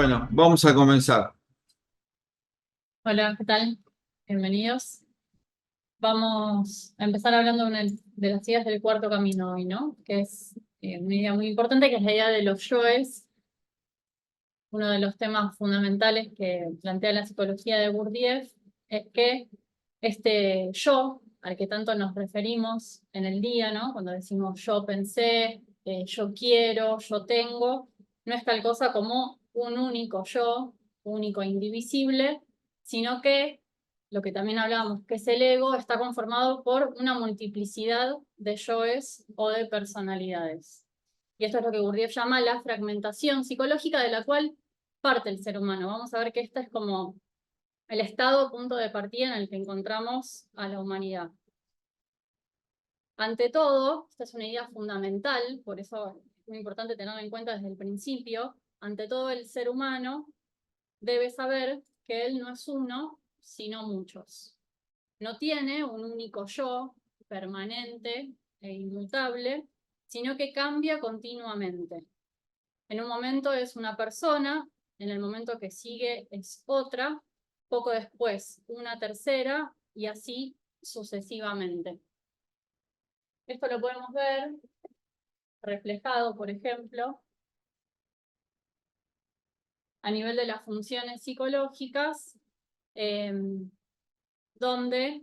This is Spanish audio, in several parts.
Bueno, vamos a comenzar. Hola, ¿qué tal? Bienvenidos. Vamos a empezar hablando de las ideas del cuarto camino hoy, ¿no? Que es una idea muy importante, que es la idea de los yoes, uno de los temas fundamentales que plantea la psicología de Gurdjieff, es que este yo, al que tanto nos referimos en el día, ¿no? Cuando decimos yo pensé, yo quiero, yo tengo, no es tal cosa como un único yo, único e indivisible, sino que lo que también hablábamos, que es el ego, está conformado por una multiplicidad de yoes o de personalidades. Y esto es lo que Gurdjieff llama la fragmentación psicológica, de la cual parte el ser humano. Vamos a ver que este es como el estado, punto de partida en el que encontramos a la humanidad. Ante todo, esta es una idea fundamental, por eso es muy importante tenerlo en cuenta desde el principio. Ante todo, el ser humano debe saber que él no es uno, sino muchos. No tiene un único yo permanente e inmutable, sino que cambia continuamente. En un momento es una persona, en el momento que sigue es otra, poco después una tercera y así sucesivamente. Esto lo podemos ver reflejado, por ejemplo, a nivel de las funciones psicológicas, donde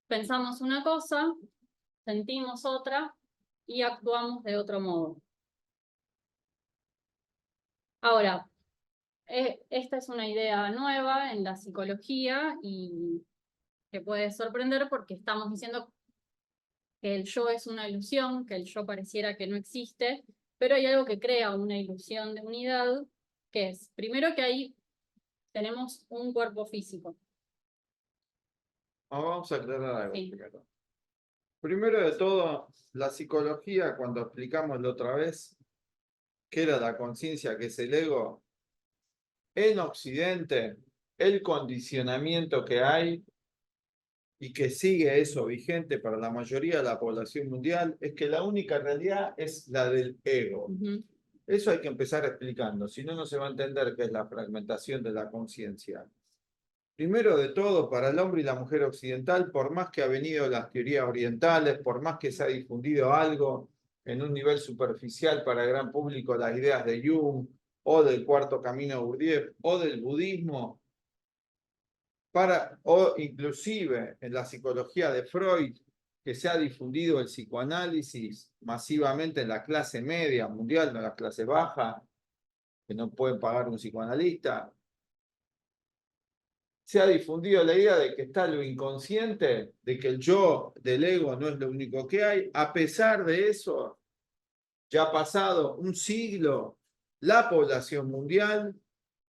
pensamos una cosa, sentimos otra y actuamos de otro modo. Ahora, esta es una idea nueva en la psicología y que puede sorprender porque estamos diciendo que el yo es una ilusión, que el yo pareciera que no existe, pero hay algo que crea una ilusión de unidad, que es, primero, que ahí tenemos un cuerpo físico. Vamos a aclarar algo Sí. primero. Primero de todo, la psicología, cuando explicamos la otra vez, que era la conciencia, que es el ego, en Occidente, el condicionamiento que hay y que sigue eso vigente para la mayoría de la población mundial, es que la única realidad es la del ego. Eso hay que empezar explicando, si no, no se va a entender qué es la fragmentación de la conciencia. Primero de todo, para el hombre y la mujer occidental, por más que ha venido las teorías orientales, por más que se ha difundido algo en un nivel superficial para el gran público, las ideas de Jung o del cuarto camino de Gurdjieff o del budismo, o inclusive en la psicología de Freud, que se ha difundido el psicoanálisis masivamente en la clase media mundial, no en la clase baja, que no pueden pagar un psicoanalista. Se ha difundido la idea de que está lo inconsciente, de que el yo del ego no es lo único que hay. A pesar de eso, ya ha pasado un siglo, la población mundial,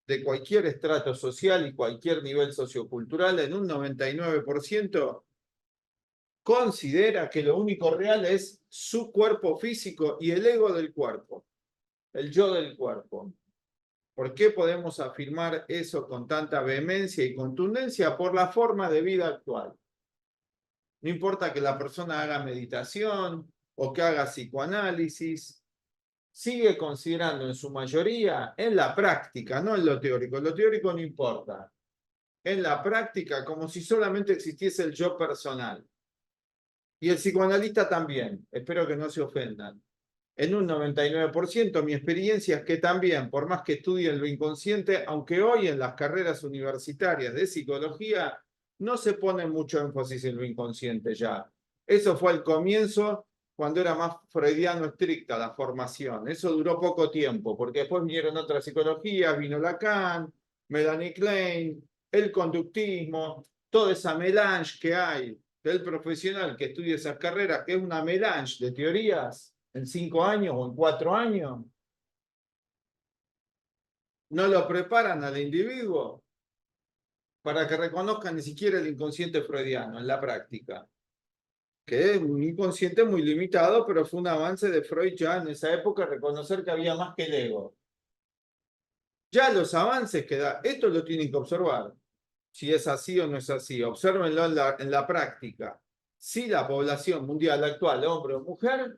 de cualquier estrato social y cualquier nivel sociocultural, en un 99%, considera que lo único real es su cuerpo físico y el ego del cuerpo, el yo del cuerpo. ¿Por qué podemos afirmar eso con tanta vehemencia y contundencia? Por la forma de vida actual. No importa que la persona haga meditación o que haga psicoanálisis, sigue considerando en su mayoría, en la práctica, no en lo teórico no importa, en la práctica como si solamente existiese el yo personal. Y el psicoanalista también, espero que no se ofendan. En un 99%, mi experiencia es que también, por más que estudien lo inconsciente, aunque hoy en las carreras universitarias de psicología no se pone mucho énfasis en lo inconsciente ya. Eso fue al comienzo, cuando era más freudiano estricta la formación. Eso duró poco tiempo, porque después vinieron otras psicologías, vino Lacan, Melanie Klein, el conductismo, toda esa melange que hay del profesional que estudia esas carreras, que es una melange de teorías en 5 años o en 4 años. No lo preparan al individuo para que reconozca ni siquiera el inconsciente freudiano en la práctica, que es un inconsciente muy limitado, pero fue un avance de Freud ya en esa época reconocer que había más que el ego. Ya los avances que da, esto lo tienen que observar, si es así o no es así, obsérvenlo en la práctica. Si la población mundial actual, hombre o mujer,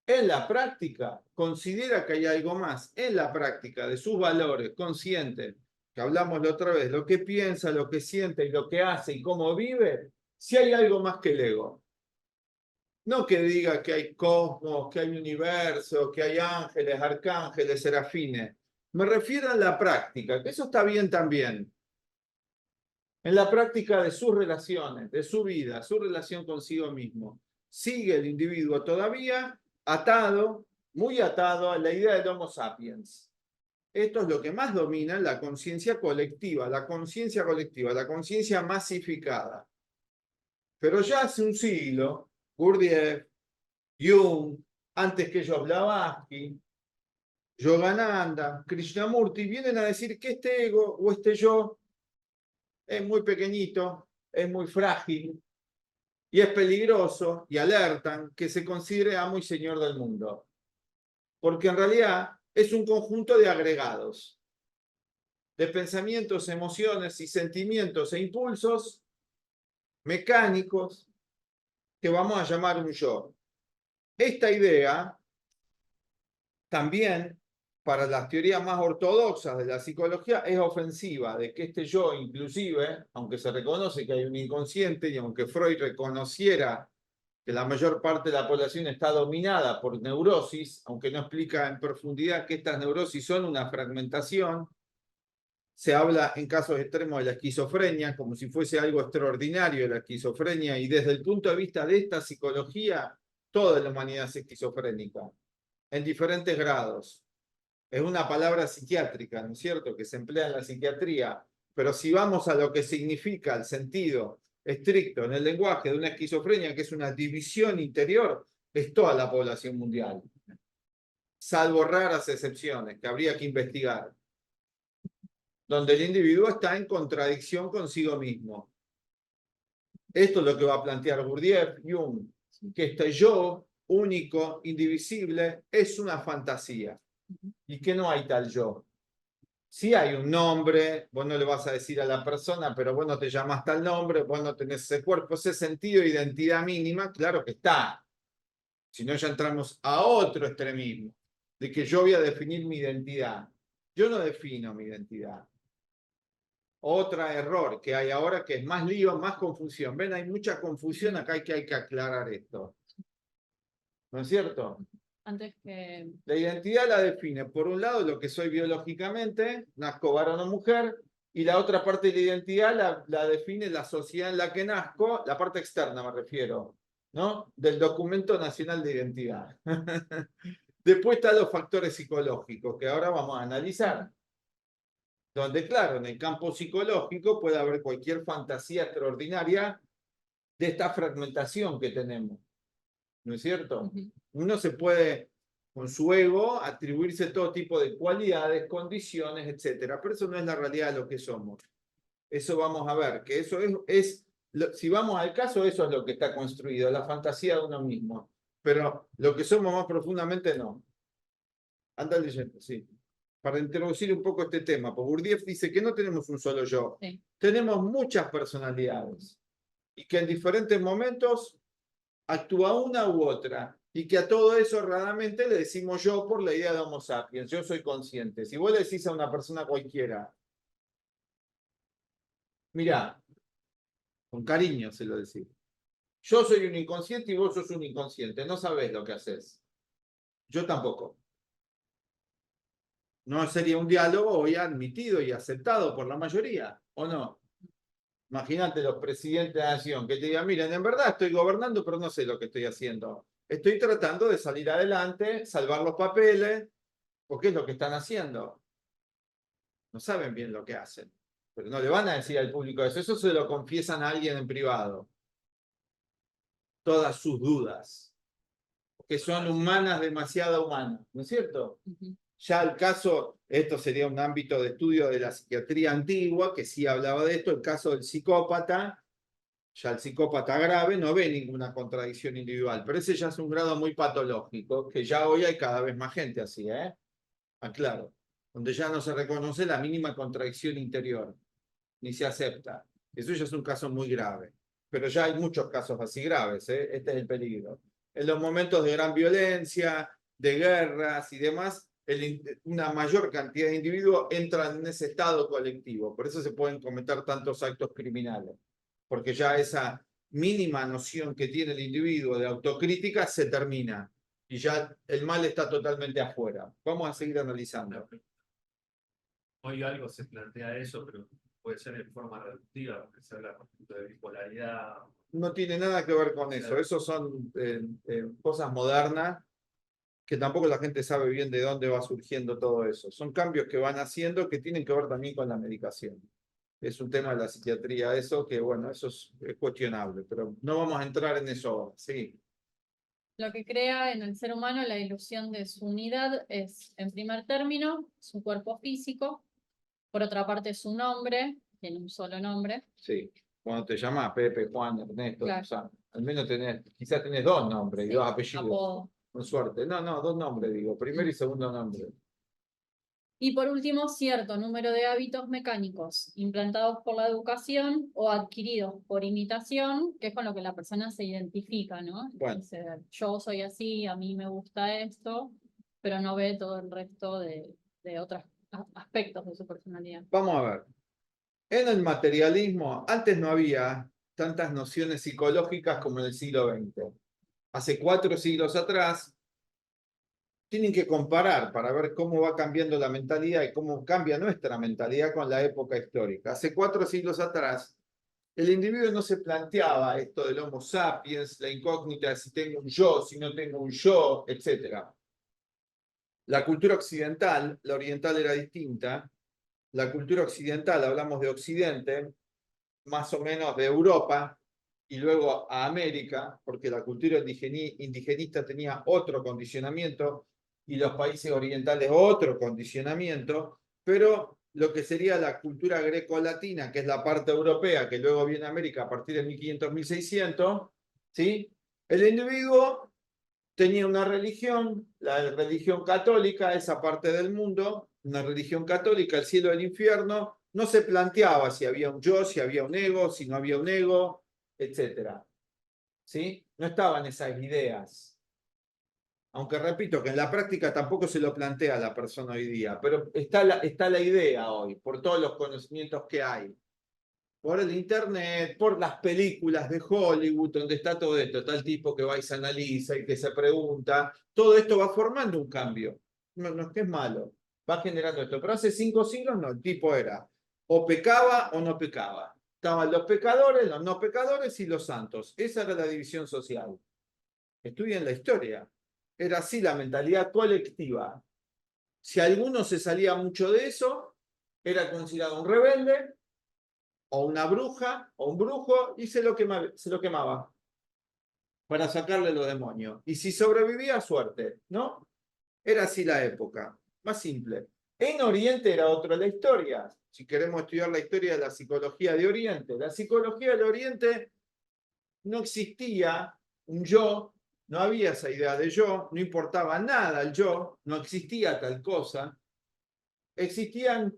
en la práctica considera que hay algo más, en la práctica de sus valores conscientes, que hablamos la otra vez, lo que piensa, lo que siente y lo que hace y cómo vive, si hay algo más que el ego. No que diga que hay cosmos, que hay universo, que hay ángeles, arcángeles, serafines. Me refiero a la práctica, que eso está bien también. En la práctica de sus relaciones, de su vida, su relación consigo mismo. Sigue el individuo todavía atado, muy atado a la idea del Homo sapiens. Esto es lo que más domina la conciencia colectiva, la conciencia masificada. Pero ya hace un siglo, Gurdjieff, Jung, antes que ellos Blavatsky, Yogananda, Krishnamurti, vienen a decir que este ego o este yo es muy pequeñito, es muy frágil y es peligroso, y alertan que se considere amo y señor del mundo. Porque en realidad es un conjunto de agregados, de pensamientos, emociones y sentimientos e impulsos mecánicos que vamos a llamar un yo. Esta idea también, para las teorías más ortodoxas de la psicología, es ofensiva, de que este yo, inclusive, aunque se reconoce que hay un inconsciente y aunque Freud reconociera que la mayor parte de la población está dominada por neurosis, aunque no explica en profundidad que estas neurosis son una fragmentación, se habla en casos extremos de la esquizofrenia, como si fuese algo extraordinario la esquizofrenia, y desde el punto de vista de esta psicología, toda la humanidad es esquizofrénica, en diferentes grados. Es una palabra psiquiátrica, ¿no es cierto?, que se emplea en la psiquiatría, pero si vamos a lo que significa el sentido estricto en el lenguaje de una esquizofrenia, que es una división interior, es toda la población mundial, salvo raras excepciones que habría que investigar, donde el individuo está en contradicción consigo mismo. Esto es lo que va a plantear Gurdjieff, Jung, que este yo único, indivisible, es una fantasía y que no hay tal yo. Sí hay un nombre, vos no le vas a decir a la persona, pero vos no te llamás tal nombre, vos no tenés ese cuerpo, ese sentido de identidad mínima, claro que está. Si no, ya entramos a otro extremismo, de que yo voy a definir mi identidad. Yo no defino mi identidad. Otro error que hay ahora, que es más lío, más confusión. Ven, hay mucha confusión acá, hay que aclarar esto. ¿No es cierto? Antes que... La identidad la define, por un lado, lo que soy biológicamente, nazco varón o mujer, y la otra parte de la identidad la define la sociedad en la que nazco, la parte externa me refiero, ¿no? Del documento nacional de identidad. Después están los factores psicológicos, que ahora vamos a analizar. Donde, claro, en el campo psicológico puede haber cualquier fantasía extraordinaria de esta fragmentación que tenemos. ¿No es cierto? Uno se puede, con su ego, atribuirse todo tipo de cualidades, condiciones, etcétera. Pero eso no es la realidad de lo que somos. Eso vamos a ver, que eso si vamos al caso, eso es lo que está construido, la fantasía de uno mismo. Pero lo que somos más profundamente no. Anda leyendo, sí. Para introducir un poco este tema, porque Gurdjieff dice que no tenemos un solo yo, Sí. tenemos muchas personalidades y que en diferentes momentos actúa una u otra, y que a todo eso raramente le decimos yo por la idea de Homo sapiens, yo soy consciente. Si vos le decís a una persona cualquiera, mira, con cariño se lo decís, yo soy un inconsciente y vos sos un inconsciente, no sabés lo que haces. Yo tampoco. No sería un diálogo hoy admitido y aceptado por la mayoría, ¿o no? Imagínate los presidentes de la nación que te digan, miren, en verdad estoy gobernando, pero no sé lo que estoy haciendo. Estoy tratando de salir adelante, salvar los papeles, porque es lo que están haciendo. No saben bien lo que hacen, pero no le van a decir al público eso. Eso se lo confiesan a alguien en privado. Todas sus dudas, que son humanas, demasiado humanas, ¿no es cierto? Ya el caso, esto sería un ámbito de estudio de la psiquiatría antigua, que sí hablaba de esto, el caso del psicópata, ya el psicópata grave no ve ninguna contradicción individual, pero ese ya es un grado muy patológico, que ya hoy hay cada vez más gente así, ¿eh? Aclaro, donde ya no se reconoce la mínima contradicción interior, ni se acepta. Eso ya es un caso muy grave, pero ya hay muchos casos así graves, ¿eh? Este es el peligro. En los momentos de gran violencia, de guerras y demás, una mayor cantidad de individuos entran en ese estado colectivo. Por eso se pueden cometer tantos actos criminales. Porque ya esa mínima noción que tiene el individuo de autocrítica se termina. Y ya el mal está totalmente afuera. Vamos a seguir analizando. Hoy algo se plantea eso, pero puede ser en forma reductiva, porque se habla, por ejemplo, de bipolaridad. No tiene nada que ver con eso. Eso son cosas modernas que tampoco la gente sabe bien de dónde va surgiendo todo eso. Son cambios que van haciendo que tienen que ver también con la medicación. Es un tema de la psiquiatría eso, que bueno, eso es cuestionable, pero no vamos a entrar en eso ahora. Sí. Lo que crea en el ser humano la ilusión de su unidad es, en primer término, su cuerpo físico, por otra parte su nombre, tiene un solo nombre. Sí. Cuando te llamas Pepe, Juan, Ernesto, Claro. o sea, al menos quizás tenés dos nombres y Sí, dos apellidos. apodo. Con suerte. No, dos nombres, digo. Primero y segundo nombre. Y por último, cierto número de hábitos mecánicos implantados por la educación o adquiridos por imitación, que es con lo que la persona se identifica, ¿no? Bueno. Dice, yo soy así, a mí me gusta esto, pero no ve todo el resto de otros aspectos de su personalidad. Vamos a ver. En el materialismo, antes no había tantas nociones psicológicas como en el siglo XX. Hace 4 siglos atrás, tienen que comparar para ver cómo va cambiando la mentalidad y cómo cambia nuestra mentalidad con la época histórica. Hace 4 siglos atrás, el individuo no se planteaba esto del Homo sapiens, la incógnita de si tengo un yo, si no tengo un yo, etc. La cultura occidental, la oriental era distinta. La cultura occidental, hablamos de Occidente, más o menos de Europa, y luego a América, porque la cultura indigenista tenía otro condicionamiento, y los países orientales otro condicionamiento, pero lo que sería la cultura greco-latina, que es la parte europea, que luego viene a América a partir de 1500-1600, ¿sí? El individuo tenía una religión, la religión católica, esa parte del mundo, una religión católica, el cielo y el infierno, no se planteaba si había un yo, si había un ego, si no había un ego, etc. ¿Sí? No estaban esas ideas. Aunque repito que en la práctica tampoco se lo plantea la persona hoy día, pero está la idea hoy, por todos los conocimientos que hay. Por el internet, por las películas de Hollywood, donde está todo esto, está el tipo que va y se analiza y que se pregunta, todo esto va formando un cambio. No es que es malo, va generando esto. Pero hace 5 siglos no, el tipo era o pecaba o no pecaba. Estaban los pecadores, los no pecadores y los santos. Esa era la división social. Estudien la historia. Era así la mentalidad colectiva. Si alguno se salía mucho de eso, era considerado un rebelde, o una bruja, o un brujo, y se lo quemaba para sacarle los demonios. Y si sobrevivía, suerte, ¿no? Era así la época, más simple. En Oriente era otra la historia. Si queremos estudiar la historia de la psicología de Oriente, la psicología de Oriente no existía un yo, no había esa idea de yo, no importaba nada el yo, no existía tal cosa. Existían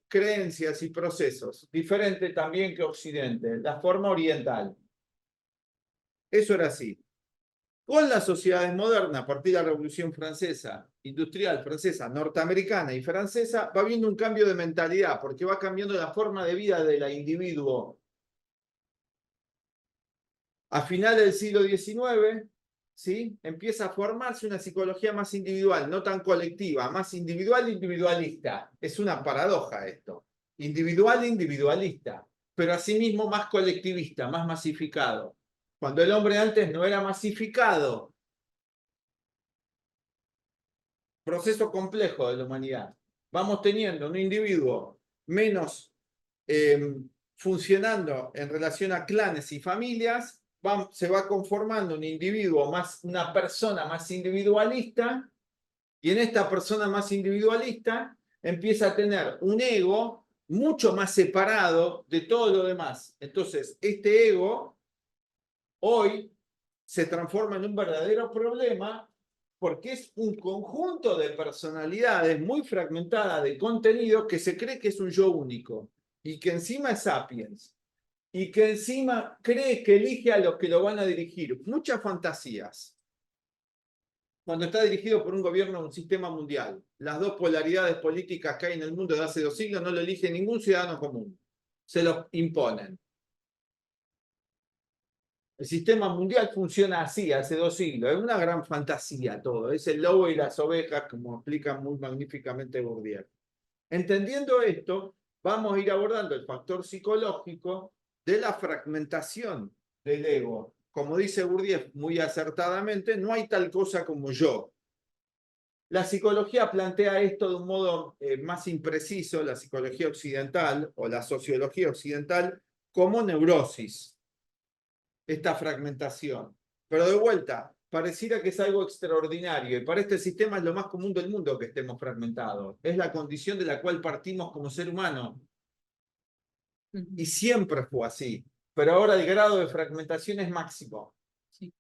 creencias y procesos, diferente también que Occidente, la forma oriental. Eso era así. Con las sociedades modernas, a partir de la Revolución Francesa, industrial francesa, norteamericana y francesa, va habiendo un cambio de mentalidad, porque va cambiando la forma de vida del individuo. A finales del siglo XIX, ¿sí? Empieza a formarse una psicología más individual, no tan colectiva, más individual e individualista. Es una paradoja esto. Individual e individualista, pero asimismo más colectivista, más masificado. Cuando el hombre antes no era masificado. Proceso complejo de la humanidad. Vamos teniendo un individuo menos funcionando en relación a clanes y familias, se va conformando un individuo más, una persona más individualista, y en esta persona más individualista empieza a tener un ego mucho más separado de todo lo demás. Entonces, este ego hoy se transforma en un verdadero problema porque es un conjunto de personalidades muy fragmentadas de contenido que se cree que es un yo único y que encima es sapiens y que encima cree que elige a los que lo van a dirigir. Muchas fantasías. cuando está dirigido por un gobierno de un sistema mundial. Las dos polaridades políticas que hay en el mundo de hace 2 siglos no lo elige ningún ciudadano común. Se los imponen. El sistema mundial funciona así, hace 2 siglos. Es una gran fantasía todo. Es el lobo y las ovejas, como explica muy magníficamente Bourdieu. Entendiendo esto, vamos a ir abordando el factor psicológico de la fragmentación del ego. Como dice Bourdieu muy acertadamente, no hay tal cosa como yo. La psicología plantea esto de un modo más impreciso, la psicología occidental o la sociología occidental, como neurosis, esta fragmentación. Pero de vuelta, pareciera que es algo extraordinario y para este sistema es lo más común del mundo que estemos fragmentados. Es la condición de la cual partimos como ser humano. Y siempre fue así. Pero ahora el grado de fragmentación es máximo. Sí.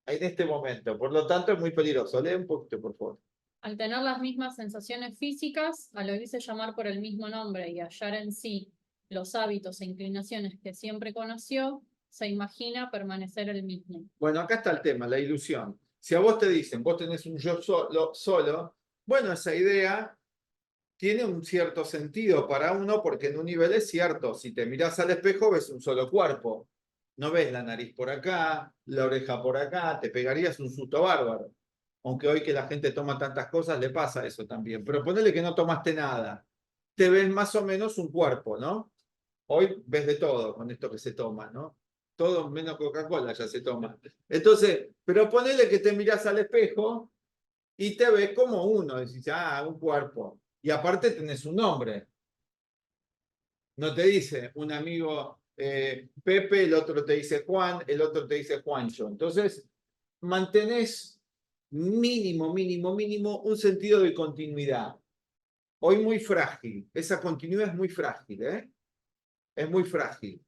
En este momento. Por lo tanto, es muy peligroso. Lee un poquito, por favor. Al tener las mismas sensaciones físicas, al oírse llamar por el mismo nombre y hallar en sí los hábitos e inclinaciones que siempre conoció, se imagina permanecer el mismo. Bueno, acá está el tema, la ilusión. Si a vos te dicen, vos tenés un yo solo, bueno, esa idea tiene un cierto sentido para uno porque en un nivel es cierto. Si te mirás al espejo ves un solo cuerpo. No ves la nariz por acá, la oreja por acá, te pegarías un susto bárbaro. Aunque hoy que la gente toma tantas cosas le pasa eso también. Pero ponele que no tomaste nada. Te ves más o menos un cuerpo, ¿no? Hoy ves de todo con esto que se toma, ¿no? Todo menos Coca-Cola ya se toma. Entonces, pero ponele que te mirás al espejo y te ves como uno. Decís, ah, un cuerpo. Y aparte tenés un nombre. No te dice un amigo Pepe, el otro te dice Juan, el otro te dice Juancho. Entonces, mantenés mínimo un sentido de continuidad. Hoy muy frágil. Esa continuidad es muy frágil, ¿eh? Es muy frágil.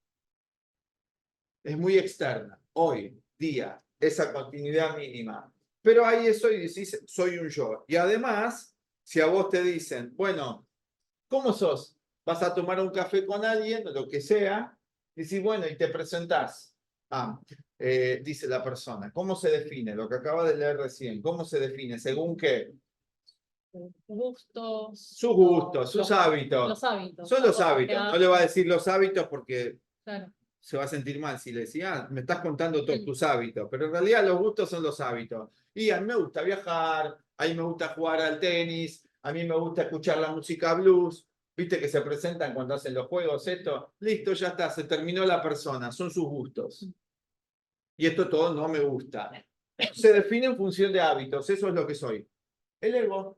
Es muy externa. Hoy día, esa continuidad mínima. Pero hay eso y decís, soy un yo. Y además, si a vos te dicen, bueno, ¿cómo sos? Vas a tomar un café con alguien, o lo que sea, y decís, bueno, y te presentás. Dice la persona, ¿cómo se define? Lo que acaba de leer recién, ¿cómo se define? ¿Según qué? Gustos. Sus gustos, sus hábitos. Los hábitos. Son los hábitos. No le va a decir los hábitos porque claro, se va a sentir mal si le decía, me estás contando todos tus hábitos. Pero en realidad los gustos son los hábitos. Y a mí me gusta viajar, a mí me gusta jugar al tenis, a mí me gusta escuchar la música blues. Viste que se presentan cuando hacen los juegos, esto. Listo, ya está, se terminó la persona, son sus gustos. Y esto todo no me gusta. Se define en función de hábitos, eso es lo que soy. El ego,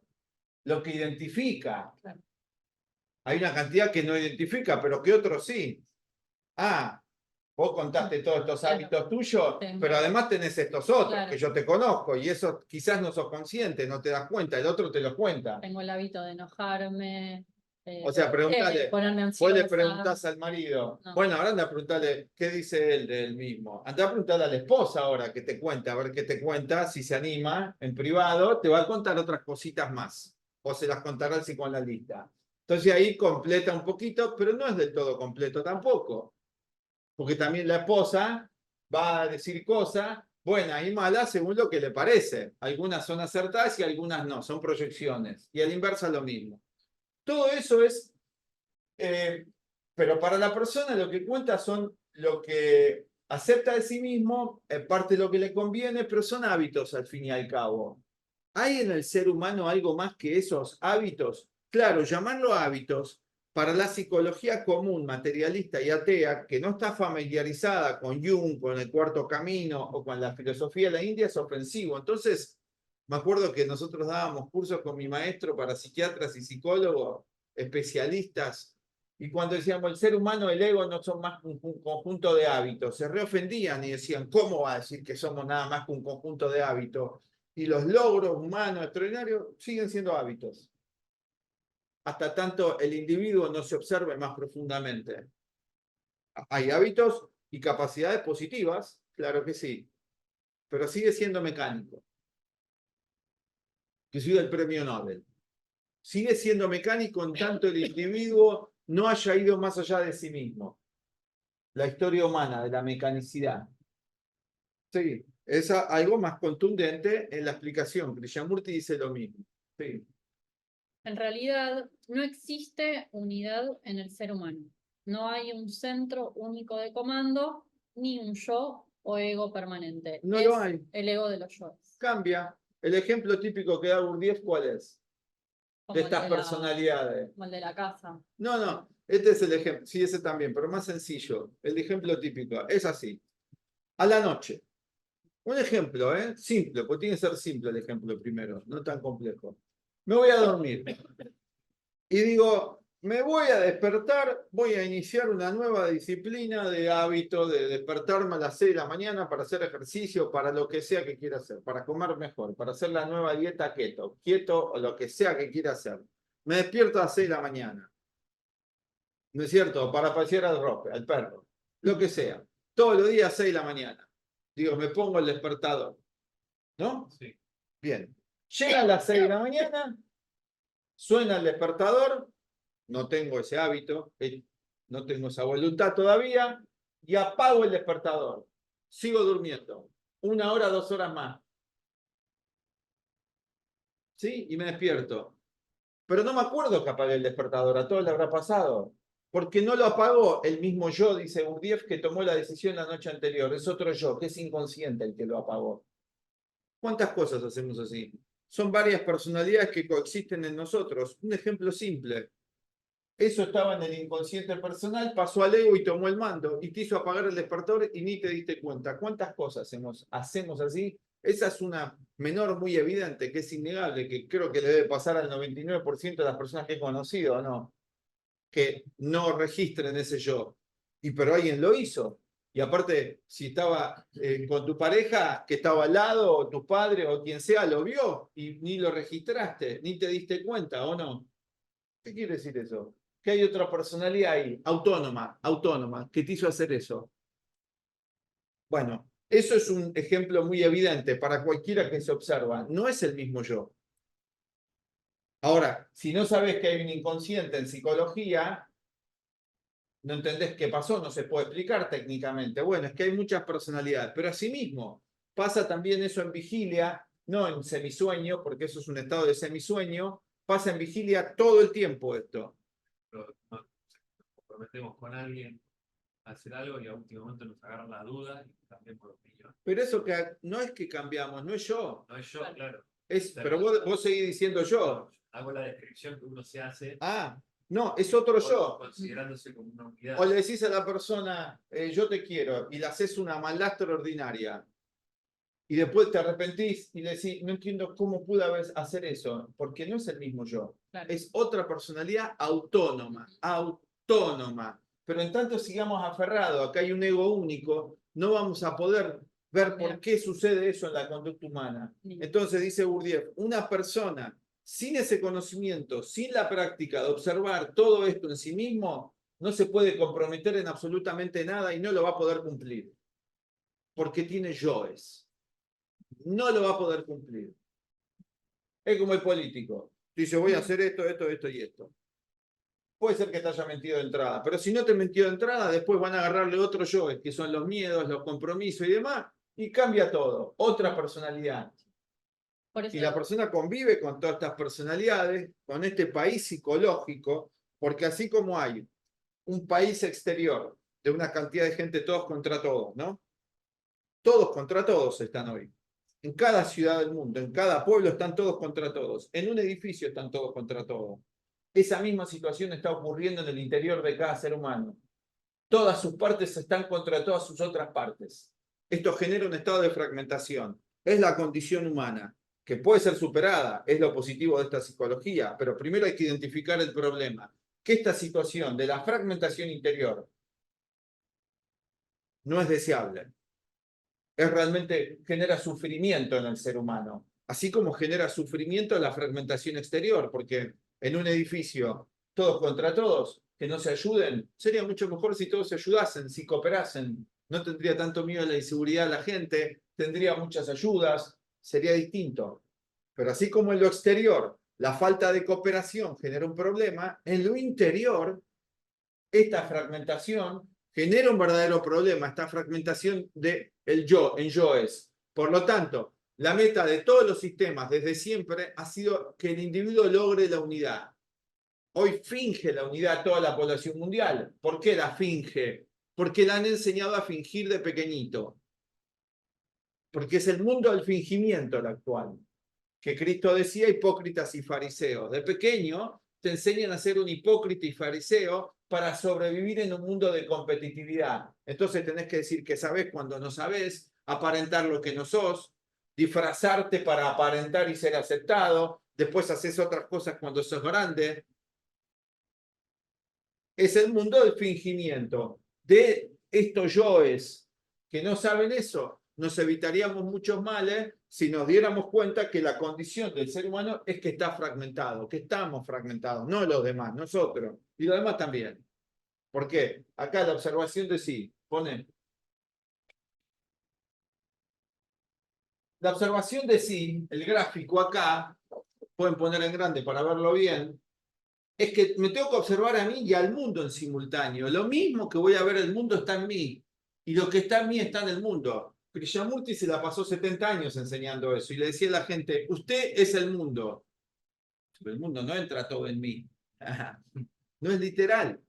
lo que identifica. claro. Hay una cantidad que no identifica, pero que otros sí. Ah, vos contaste todos estos hábitos tuyos, pero además tenés estos otros que yo te conozco y eso quizás no sos consciente, no te das cuenta, el otro te lo cuenta. Tengo el hábito de enojarme. O sea, preguntale, ponerme vos ansiosa. le preguntás al marido, No. bueno, ahora anda a preguntarle qué dice él de él mismo. Anda a preguntarle a la esposa ahora que te cuenta, a ver qué te cuenta, si se anima en privado, te va a contar otras cositas más, o se las contará el psicoanalista. Entonces ahí completa un poquito, pero no es del todo completo tampoco. Porque también la esposa va a decir cosas buenas y malas según lo que le parece. Algunas son acertadas y algunas no, son proyecciones. Y a la inversa lo mismo. Todo eso es, pero para la persona lo que cuenta son lo que acepta de sí mismo, parte de lo que le conviene, pero son hábitos al fin y al cabo. ¿Hay en el ser humano algo más que esos hábitos? Claro, llamarlo hábitos para la psicología común, materialista y atea, que no está familiarizada con Jung, con el Cuarto Camino o con la filosofía de la India, es ofensivo. Entonces, me acuerdo que nosotros dábamos cursos con mi maestro para psiquiatras y psicólogos, especialistas, y cuando decíamos el ser humano, el ego no son más que un conjunto de hábitos, se reofendían y decían, ¿cómo va a decir que somos nada más que un conjunto de hábitos? Y los logros humanos extraordinarios siguen siendo hábitos. Hasta tanto el individuo no se observe más profundamente. Hay hábitos y capacidades positivas, claro que sí, pero sigue siendo mecánico. Que soy del premio Nobel. Sigue siendo mecánico en tanto el individuo no haya ido más allá de sí mismo. La historia humana de la mecanicidad. Sí, Es algo más contundente en la explicación. Krishnamurti dice lo mismo. Sí. En realidad, no existe unidad en el ser humano. No hay un centro único de comando, ni un yo o ego permanente. No es lo hay. el ego de los yoes. Cambia. El ejemplo típico que da Gurdjieff, ¿cuál es? Como De el estas de la- personalidades. como el de la casa. No. Este es el ejemplo. Sí, ese también, pero más sencillo. El ejemplo típico. Es así. A la noche. Un ejemplo, simple, porque tiene que ser simple el ejemplo primero, no tan complejo. Me voy a dormir y digo, me voy a despertar, voy a iniciar una nueva disciplina de hábito de despertarme a las 6 de la mañana para hacer ejercicio, para lo que sea que quiera hacer, para comer mejor, para hacer la nueva dieta keto o lo que sea que quiera hacer. Me despierto a las 6 de la mañana, ¿no es cierto? Para pasear al perro, lo que sea. Todos los días a 6 de la mañana. Digo, me pongo el despertador, ¿no? Sí. Bien. Llega a las 6 de la mañana, suena el despertador, no tengo ese hábito, no tengo esa voluntad todavía, y apago el despertador. Sigo durmiendo. 1 hora, 2 horas más. ¿Sí? Y me despierto. Pero no me acuerdo que apagué el despertador, a todos le habrá pasado. Porque no lo apagó el mismo yo, dice Gurdjieff, que tomó la decisión la noche anterior. Es otro yo, que es inconsciente el que lo apagó. ¿Cuántas cosas hacemos así? Son varias personalidades que coexisten en nosotros. Un ejemplo simple. Eso estaba en el inconsciente personal, pasó al ego y tomó el mando y te hizo apagar el despertador y ni te diste cuenta. ¿Cuántas cosas hacemos así? Esa es una menor muy evidente, que es innegable, que creo que le debe pasar al 99% de las personas que he conocido, ¿no? Que no registren ese yo. Pero alguien lo hizo. Y aparte, si estaba con tu pareja, que estaba al lado, o tu padre, o quien sea, lo vio y ni lo registraste, ni te diste cuenta, ¿o no? ¿Qué quiere decir eso? Que hay otra personalidad ahí, autónoma, que te hizo hacer eso. Bueno, eso es un ejemplo muy evidente para cualquiera que se observa. No es el mismo yo. Ahora, si no sabes que hay un inconsciente en psicología, no entendés qué pasó, no se puede explicar técnicamente. Bueno, es que hay muchas personalidades, pero asimismo pasa también eso en vigilia, no en semisueño, porque eso es un estado de semisueño, pasa en vigilia todo el tiempo esto. Pero nos comprometemos con alguien a hacer algo y a último momento nos agarran la duda y cambiamos de opinión. Pero eso que no es que cambiamos, no es yo. No es yo, claro. Pero vos seguís diciendo yo. Hago la descripción que uno se hace. No, es otro yo. Considerándose como una unidad. O le decís a la persona, yo te quiero, y le haces una maldad extraordinaria. Y después te arrepentís y le decís, no entiendo cómo pude hacer eso, porque no es el mismo yo. Claro. Es otra personalidad autónoma. Pero en tanto sigamos aferrados, acá hay un ego único, no vamos a poder ver por qué sucede eso en la conducta humana. Entonces dice Gurdjieff, una persona sin ese conocimiento, sin la práctica de observar todo esto en sí mismo, no se puede comprometer en absolutamente nada y no lo va a poder cumplir. Porque tiene yoes. No lo va a poder cumplir. Es como el político. Dice, voy a hacer esto y esto. Puede ser que te haya mentido de entrada, pero si no te mentió de entrada, después van a agarrarle otros yoes, que son los miedos, los compromisos y demás, y cambia todo. Otra personalidad. Por eso, Y la persona convive con todas estas personalidades, con este país psicológico, porque así como hay un país exterior de una cantidad de gente todos contra todos, ¿no? Todos contra todos están hoy. En cada ciudad del mundo, en cada pueblo están todos contra todos. En un edificio están todos contra todos. Esa misma situación está ocurriendo en el interior de cada ser humano. Todas sus partes están contra todas sus otras partes. Esto genera un estado de fragmentación. Es la condición humana, que puede ser superada, es lo positivo de esta psicología, pero primero hay que identificar el problema. Que esta situación de la fragmentación interior no es deseable. Realmente genera sufrimiento en el ser humano, así como genera sufrimiento la fragmentación exterior, porque en un edificio todos contra todos, que no se ayuden, sería mucho mejor si todos se ayudasen, si cooperasen, no tendría tanto miedo a la inseguridad de la gente, tendría muchas ayudas, sería distinto. Pero así como en lo exterior la falta de cooperación genera un problema, en lo interior esta fragmentación genera un verdadero problema, esta fragmentación del yo, en yoes. Por lo tanto, la meta de todos los sistemas desde siempre ha sido que el individuo logre la unidad. Hoy finge la unidad toda la población mundial. ¿Por qué la finge? Porque la han enseñado a fingir de pequeñito. Porque es el mundo del fingimiento el actual. Que Cristo decía hipócritas y fariseos. De pequeño te enseñan a ser un hipócrita y fariseo para sobrevivir en un mundo de competitividad. Entonces tenés que decir que sabés cuando no sabés, aparentar lo que no sos, disfrazarte para aparentar y ser aceptado, después haces otras cosas cuando sos grande. Es el mundo del fingimiento. De estos yoes que no saben eso, nos evitaríamos muchos males si nos diéramos cuenta que la condición del ser humano es que está fragmentado, que estamos fragmentados, no los demás, nosotros, y los demás también. ¿Por qué? Acá la observación de sí, pone. La observación de sí, el gráfico acá, pueden poner en grande para verlo bien, es que me tengo que observar a mí y al mundo en simultáneo. Lo mismo que voy a ver el mundo está en mí, y lo que está en mí está en el mundo. Krishnamurti se la pasó 70 años enseñando eso, y le decía a la gente, usted es el mundo. Pero el mundo no entra todo en mí. No es literal.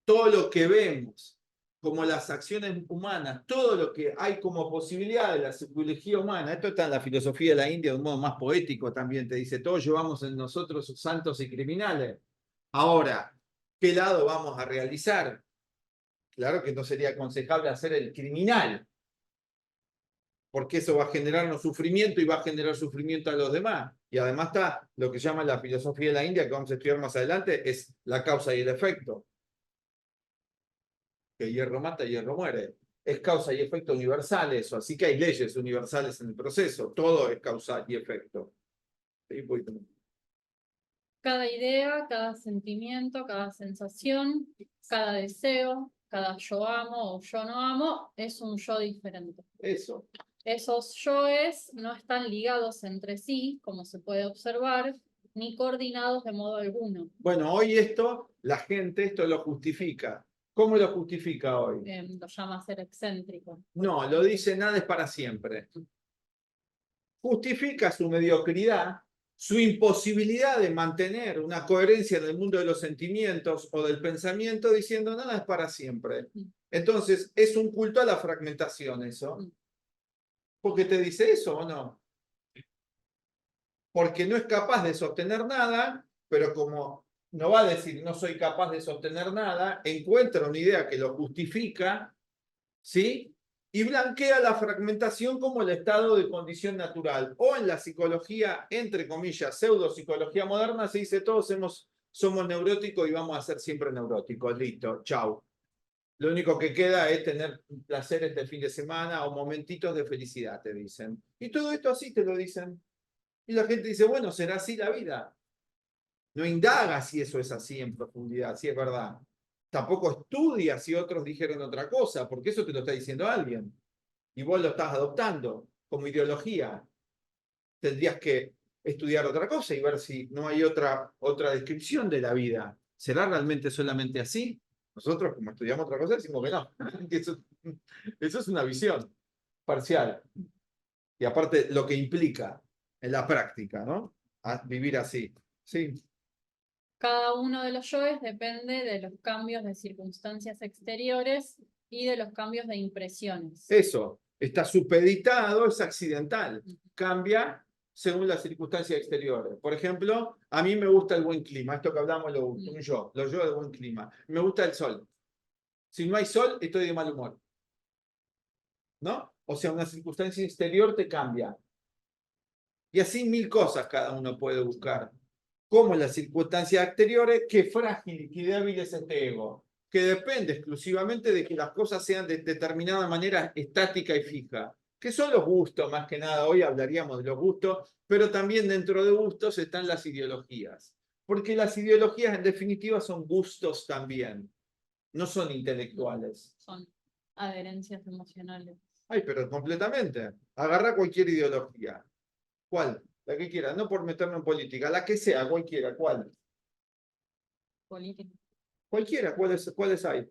Todo lo que vemos, como las acciones humanas, todo lo que hay como posibilidad de la psicología humana, esto está en la filosofía de la India de un modo más poético también, te dice, todos llevamos en nosotros santos y criminales. Ahora, ¿qué lado vamos a realizar? Claro que no sería aconsejable hacer el criminal, porque eso va a generarnos sufrimiento y va a generar sufrimiento a los demás. Y además está lo que llama la filosofía de la India, que vamos a estudiar más adelante, es la causa y el efecto. Que hierro mata, hierro muere. Es causa y efecto universal eso, así que hay leyes universales en el proceso, todo es causa y efecto. ¿Sí? Cada idea, cada sentimiento, cada sensación, cada deseo, cada yo amo o yo no amo, es un yo diferente. Eso. Esos yoes no están ligados entre sí, como se puede observar, ni coordinados de modo alguno. Bueno, hoy la gente esto lo justifica. ¿Cómo lo justifica hoy? Lo llama ser excéntrico. No, lo dice nada es para siempre. Justifica su mediocridad, su imposibilidad de mantener una coherencia en el mundo de los sentimientos o del pensamiento, diciendo nada es para siempre. Entonces, es un culto a la fragmentación eso. ¿Porque te dice eso o no? Porque no es capaz de sostener nada, pero como no va a decir no soy capaz de sostener nada, encuentra una idea que lo justifica, ¿sí? Y blanquea la fragmentación como el estado de condición natural. O en la psicología, entre comillas, pseudopsicología moderna, se dice todos somos neuróticos y vamos a ser siempre neuróticos. Listo, chau. Lo único que queda es tener placeres de fin de semana o momentitos de felicidad, te dicen. Y todo esto así te lo dicen. Y la gente dice, bueno, será así la vida. No indaga si eso es así en profundidad, si es verdad. Tampoco estudia si otros dijeron otra cosa, porque eso te lo está diciendo alguien. Y vos lo estás adoptando como ideología. Tendrías que estudiar otra cosa y ver si no hay otra descripción de la vida. ¿Será realmente solamente así? Nosotros, como estudiamos otra cosa, decimos que no. Eso es una visión parcial. Y aparte, lo que implica en la práctica, ¿no? Vivir así. Sí. Cada uno de los yoes depende de los cambios de circunstancias exteriores y de los cambios de impresiones. Eso, está supeditado, es accidental. Cambia según las circunstancias exteriores. Por ejemplo, a mí me gusta el buen clima. Esto que hablamos, los yo de buen clima. Me gusta el sol. Si no hay sol, estoy de mal humor. ¿No? O sea, una circunstancia exterior te cambia. Y así 1000 cosas cada uno puede buscar. Como en las circunstancias exteriores, qué frágil y qué débil es este ego, que depende exclusivamente de que las cosas sean de determinada manera estática y fija, que son los gustos, más que nada. Hoy hablaríamos de los gustos, pero también dentro de gustos están las ideologías, porque las ideologías en definitiva son gustos también, no son intelectuales. Son adherencias emocionales. Ay, pero completamente. Agarra cualquier ideología. ¿Cuál? La que quiera, no por meterme en política, la que sea, cualquiera, ¿cuál? Política. Cualquiera, ¿cuáles hay?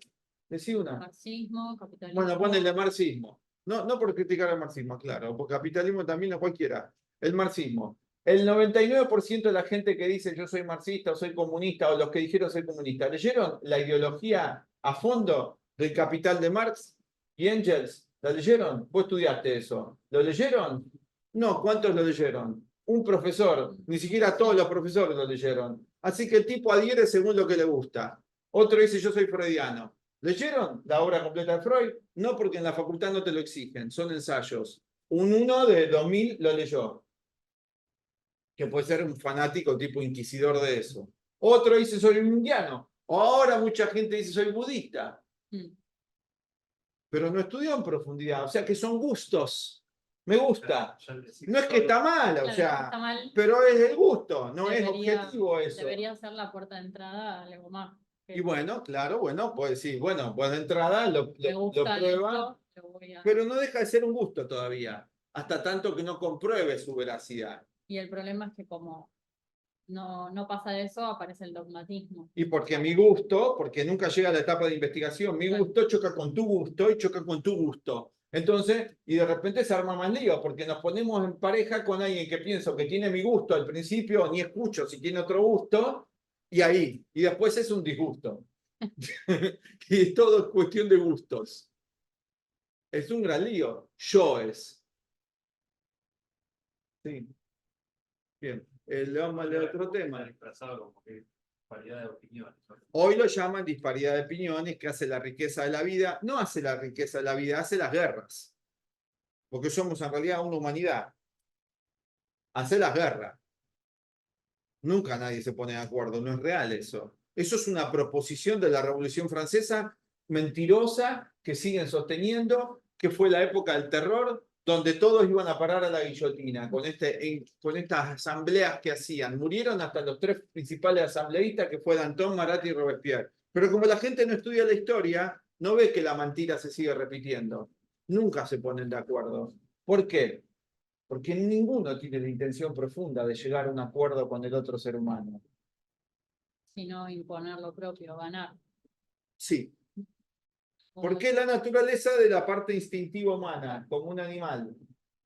Decí una. Marxismo, capitalismo. Bueno, ponele marxismo. No por criticar al marxismo, claro, porque capitalismo también a cualquiera. El marxismo. El 99% de la gente que dice yo soy marxista o soy comunista o los que dijeron soy comunista, ¿leyeron la ideología a fondo del Capital de Marx y Engels? ¿La leyeron? ¿Vos estudiaste eso? ¿Lo leyeron? No, ¿cuántos lo leyeron? Un profesor, ni siquiera todos los profesores lo leyeron. Así que el tipo adhiere según lo que le gusta. Otro dice yo soy freudiano. ¿Leyeron la obra completa de Freud? No, porque en la facultad no te lo exigen, son ensayos. Uno de 2000 lo leyó, que puede ser un fanático tipo inquisidor de eso. Otro dice soy un indiano. Ahora mucha gente dice soy budista. Pero no estudió en profundidad, o sea que son gustos. Me gusta. No es que está mal, o Claro, sea, está mal. pero es el gusto, no es Debería- objetivo eso. Debería ser la puerta de entrada a algo más. Y bueno, claro, bueno, pues sí, bueno, pues de entrada lo Me gusta prueba, esto, lo voy a- pero no deja de ser un gusto todavía, hasta tanto que no compruebe su veracidad. Y el problema es que como no pasa de eso, aparece el dogmatismo. Y porque mi gusto, porque nunca llega a la etapa de investigación, mi gusto choca con tu gusto y choca con tu gusto. Entonces, y de repente se arma más lío, porque nos ponemos en pareja con alguien que pienso que tiene mi gusto al principio, ni escucho si tiene otro gusto, y ahí, y después es un disgusto. Y todo es cuestión de gustos. Es un gran lío. Yo es. Sí. Bien. Le vamos a leer otro tema. Disfrazado como que variedad de opiniones. Hoy lo llaman disparidad de opiniones, que hace la riqueza de la vida. No hace la riqueza de la vida, hace las guerras. Porque somos en realidad una humanidad. Hace las guerras. Nunca nadie se pone de acuerdo, no es real eso. Eso es una proposición de la Revolución Francesa mentirosa que siguen sosteniendo, que fue la época del terror, donde todos iban a parar a la guillotina con estas asambleas que hacían. Murieron hasta los tres principales asambleístas, que fue Danton, Marat y Robespierre. Pero como la gente no estudia la historia, no ve que la mentira se sigue repitiendo. Nunca se ponen de acuerdo. ¿Por qué? Porque ninguno tiene la intención profunda de llegar a un acuerdo con el otro ser humano. Sino imponer lo propio, ganar. Sí. Porque es la naturaleza de la parte instintiva humana, como un animal.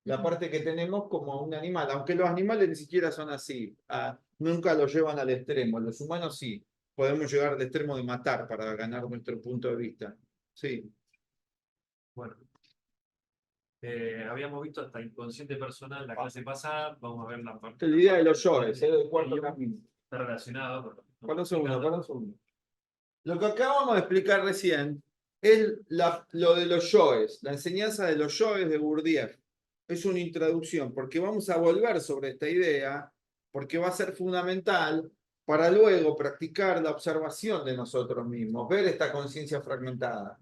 La parte que tenemos como un animal, aunque los animales ni siquiera son así. Nunca lo llevan al extremo. Los humanos sí. Podemos llegar al extremo de matar para ganar nuestro punto de vista. Sí. Bueno, habíamos visto hasta inconsciente personal la clase pasada, vamos a ver la parte. La idea de los yoes, del cuarto camino. Está relacionado con Para un segundo. Lo que acabamos de explicar recién es lo de los yoes, la enseñanza de los yoes de Gurdjieff. Es una introducción, porque vamos a volver sobre esta idea, porque va a ser fundamental para luego practicar la observación de nosotros mismos, ver esta conciencia fragmentada.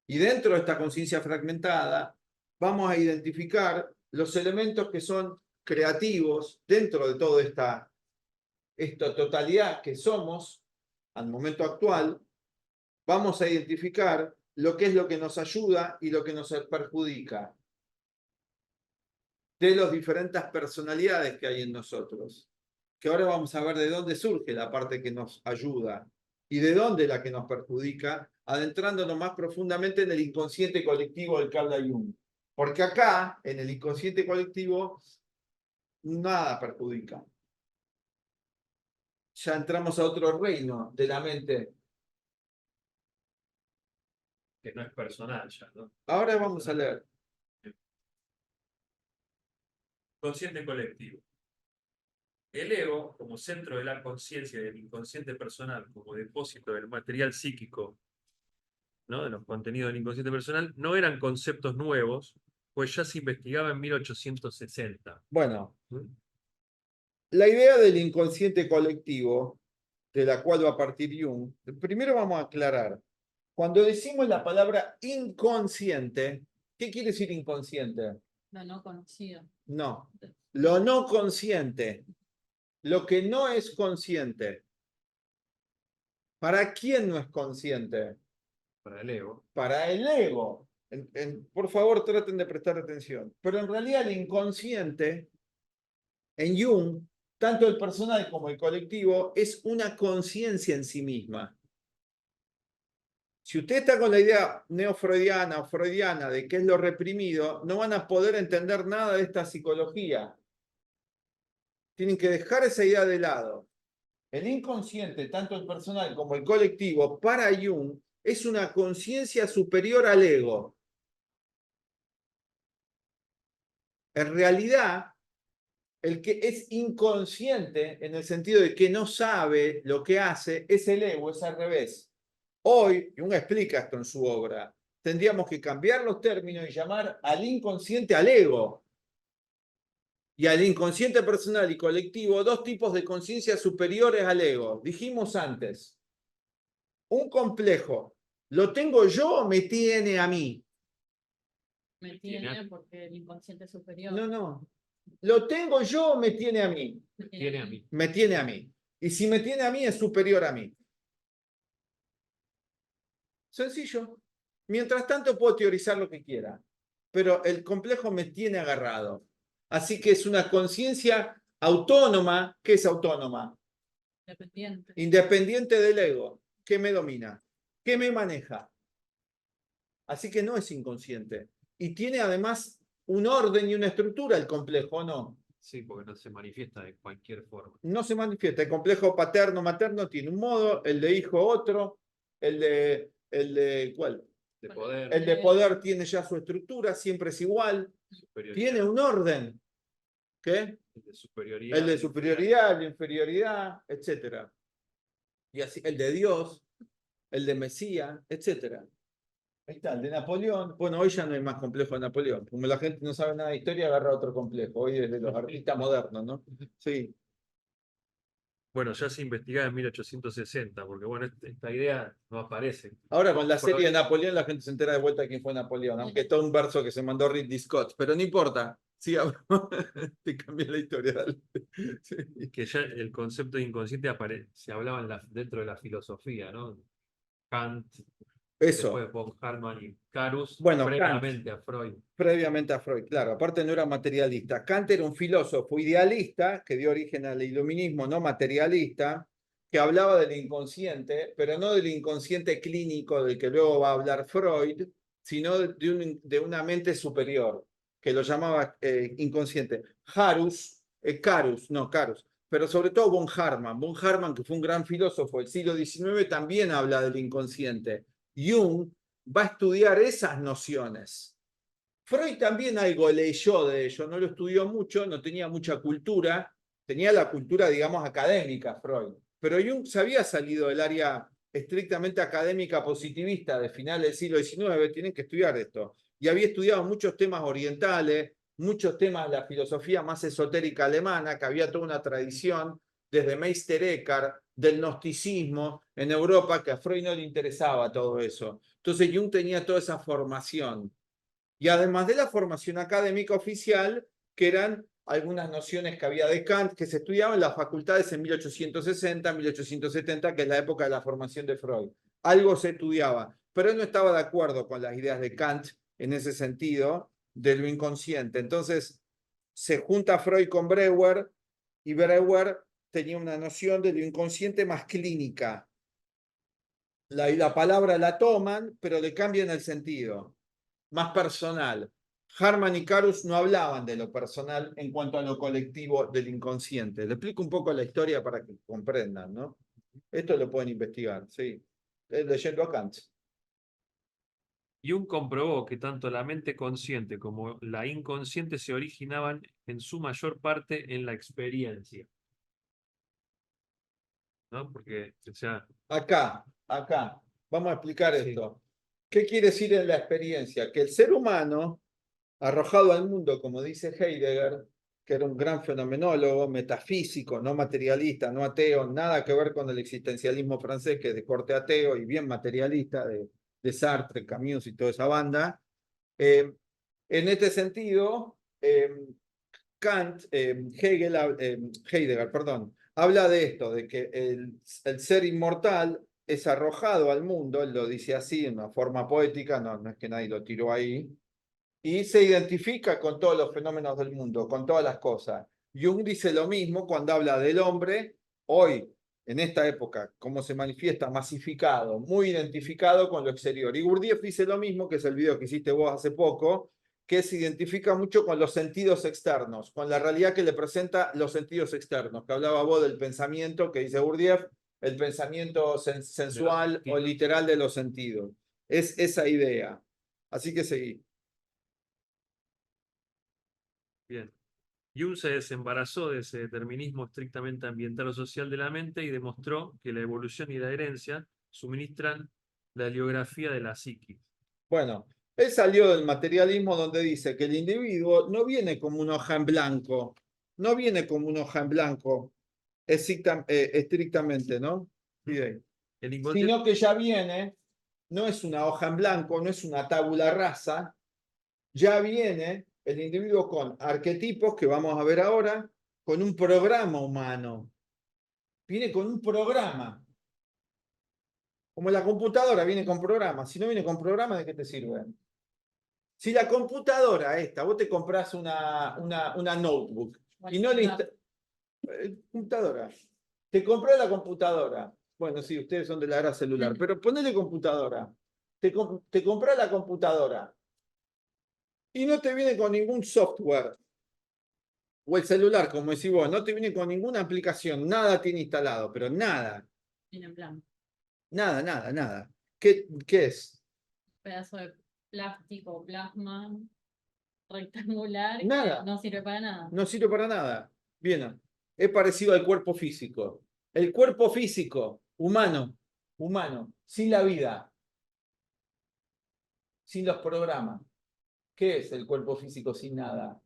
Y dentro de esta conciencia fragmentada, vamos a identificar los elementos que son creativos dentro de toda esta totalidad que somos al momento actual. Vamos a identificar lo que es lo que nos ayuda y lo que nos perjudica de las diferentes personalidades que hay en nosotros. Que ahora vamos a ver de dónde surge la parte que nos ayuda y de dónde la que nos perjudica, adentrándonos más profundamente en el inconsciente colectivo del Carl Jung. Porque acá, en el inconsciente colectivo, nada perjudica. Ya entramos a otro reino de la mente. que no es personal ya, ¿no? Ahora vamos a leer. Consciente colectivo. El ego, como centro de la conciencia y del inconsciente personal, como depósito del material psíquico, ¿no? De los contenidos del inconsciente personal, no eran conceptos nuevos, pues ya se investigaba en 1860. Bueno, la idea del inconsciente colectivo, de la cual va a partir Jung, primero vamos a aclarar. Cuando decimos la palabra inconsciente, ¿qué quiere decir inconsciente? Lo no conocido. No, lo no consciente, lo que no es consciente. ¿Para quién no es consciente? Para el ego. Para el ego. Por favor, traten de prestar atención. Pero en realidad el inconsciente, en Jung, tanto el personal como el colectivo, es una conciencia en sí misma. Si Si usted está con la idea neofreudiana o freudiana de qué es lo reprimido, no van a poder entender nada de esta psicología. Tienen que dejar esa idea de lado. El inconsciente, tanto el personal como el colectivo, para Jung, es una conciencia superior al ego. En realidad, el que es inconsciente, en el sentido de que no sabe lo que hace, es el ego, es al revés. Hoy, Jung explica esto en su obra, tendríamos que cambiar los términos y llamar al inconsciente al ego. Y al inconsciente personal y colectivo, dos tipos de conciencia superiores al ego. Dijimos antes, un complejo, ¿lo tengo yo o me tiene a mí? Me tiene porque el inconsciente superior. No. ¿Lo tengo yo o me tiene a mí? me Tiene a mí. Me tiene a mí. Y si me tiene a mí, es superior a mí. Sencillo. Mientras tanto, puedo teorizar lo que quiera. Pero el complejo me tiene agarrado. Así que es una conciencia autónoma. ¿Qué es autónoma? Independiente. Independiente del ego. ¿Qué me domina? ¿Qué me maneja? Así que no es inconsciente. Y tiene además un orden y una estructura el complejo, ¿no? Sí, porque no se manifiesta de cualquier forma. No se manifiesta. El complejo paterno-materno tiene un modo, el de hijo otro, el de ¿cuál? De poder, El de poder tiene ya su estructura, siempre es igual. superioridad. Tiene un orden. ¿Qué? El de superioridad. El de superioridad, el de inferioridad, etc. Y así, el de Dios, el de Mesías, etc. Ahí está, el de Napoleón. Bueno, hoy ya no hay más complejo de Napoleón. Como la gente no sabe nada de historia, agarra otro complejo. Hoy es de los artistas modernos, ¿no? Sí. Bueno, ya se investigaba en 1860, porque bueno, esta idea no aparece. Ahora con la Por serie de hoy- Napoleón la gente se entera de vuelta de quién fue Napoleón, aunque todo un verso que se mandó Ridley Scott, pero no importa. Sí, te cambié la historia. Dale. Sí. Que ya el concepto de inconsciente se hablaba dentro de la filosofía, ¿no? Kant, Eso. después von Hartmann y Carus, Bueno, previamente a Freud. Previamente a Freud, claro. Aparte no era materialista. Kant era un filósofo idealista que dio origen al iluminismo no materialista, que hablaba del inconsciente, pero no del inconsciente clínico del que luego va a hablar Freud, sino de una mente superior, que lo llamaba inconsciente. Carus, pero sobre todo von Hartmann, que fue un gran filósofo del siglo XIX, también habla del inconsciente. Jung va a estudiar esas nociones. Freud también algo leyó de ello, no lo estudió mucho, no tenía mucha cultura, tenía la cultura, digamos, académica, Freud. Pero Jung se había salido del área estrictamente académica positivista de final del siglo XIX, tienen que estudiar esto. Y había estudiado muchos temas orientales, muchos temas de la filosofía más esotérica alemana, que había toda una tradición desde Meister Eckhart, del gnosticismo en Europa, que a Freud no le interesaba todo eso. Entonces Jung tenía toda esa formación. Y además de la formación académica oficial, que eran algunas nociones que había de Kant, que se estudiaban en las facultades en 1860, 1870, que es la época de la formación de Freud. Algo se estudiaba, pero él no estaba de acuerdo con las ideas de Kant en ese sentido de lo inconsciente. Entonces, se junta Freud con Breuer, y Breuer tenía una noción de lo inconsciente más clínica. La palabra la toman, pero le cambian el sentido. Más personal. Hartmann y Carus no hablaban de lo personal en cuanto a lo colectivo del inconsciente. Le explico un poco la historia para que comprendan, ¿no? Esto lo pueden investigar, sí. Leyendo a Kant. Jung comprobó que tanto la mente consciente como la inconsciente se originaban en su mayor parte en la experiencia. ¿No? Porque, o sea, Acá. Vamos a explicar Sí. esto. ¿Qué quiere decir en la experiencia? Que el ser humano, arrojado al mundo, como dice Heidegger, que era un gran fenomenólogo, metafísico, no materialista, no ateo, nada que ver con el existencialismo francés, que es de corte ateo y bien materialista, de Sartre, Camus y toda esa banda. En este sentido, Heidegger, perdón, habla de esto, de que el ser inmortal es arrojado al mundo, él lo dice así, en una forma poética, no es que nadie lo tiró ahí, y se identifica con todos los fenómenos del mundo, con todas las cosas. Jung dice lo mismo cuando habla del hombre hoy, en esta época, cómo se manifiesta masificado, muy identificado con lo exterior. Y Gurdjieff dice lo mismo, que es el video que hiciste vos hace poco, que se identifica mucho con los sentidos externos, con la realidad que le presenta los sentidos externos, que hablaba vos del pensamiento, que dice Gurdjieff, el pensamiento sensual o literal de los sentidos. Es esa idea. Así que seguí. Bien. Jung se desembarazó de ese determinismo estrictamente ambiental o social de la mente y demostró que la evolución y la herencia suministran la heliografía de la psiquis. Bueno, él salió del materialismo donde dice que el individuo no viene como una hoja en blanco, no viene como una hoja en blanco estrictamente, ¿no? El inconsciente, Sino que ya viene, no es una hoja en blanco, no es una tabula rasa, ya viene el individuo con arquetipos que vamos a ver ahora, con un programa humano. Viene con un programa. Como la computadora viene con programa. Si no viene con programa, ¿de qué te sirve? Si la computadora esta, vos te compras una notebook y no le computadora. Te compró la computadora. Bueno, sí, ustedes son de la era celular, pero ponele computadora. Te comprás la computadora y no te viene con ningún software. O el celular, como decís vos, no te viene con ninguna aplicación, nada tiene instalado, pero nada. Viene en plan, Nada, nada, nada. ¿Qué es? pedazo de plástico, plasma, rectangular, que Nada. no sirve para nada. No sirve para nada. Bien, es parecido al cuerpo físico. El cuerpo físico, humano, sin la vida, sin los programas. ¿Qué es el cuerpo físico sin nada?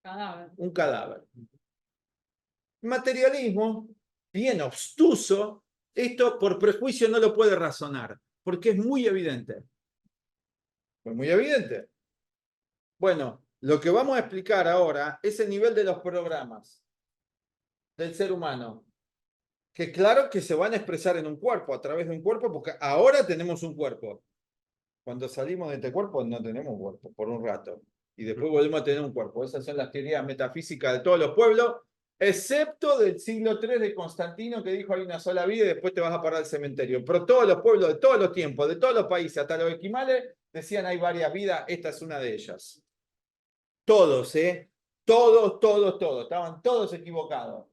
Cadáver. Un cadáver. Materialismo, bien obstuso, esto por prejuicio no lo puede razonar, porque es muy evidente. Pues muy evidente. Bueno, lo que vamos a explicar ahora es el nivel de los programas del ser humano, que claro que se van a expresar en un cuerpo, a través de un cuerpo, porque ahora tenemos un cuerpo. Cuando salimos de este cuerpo no tenemos un cuerpo, por un rato. Y después volvemos a tener un cuerpo. Esas son las teorías metafísicas de todos los pueblos, excepto del siglo III de Constantino, que dijo hay una sola vida y después te vas a parar al cementerio. Pero todos los pueblos de todos los tiempos, de todos los países, hasta los esquimales, decían hay varias vidas, esta es una de ellas. Todos, ¿eh? Todos. Estaban todos equivocados.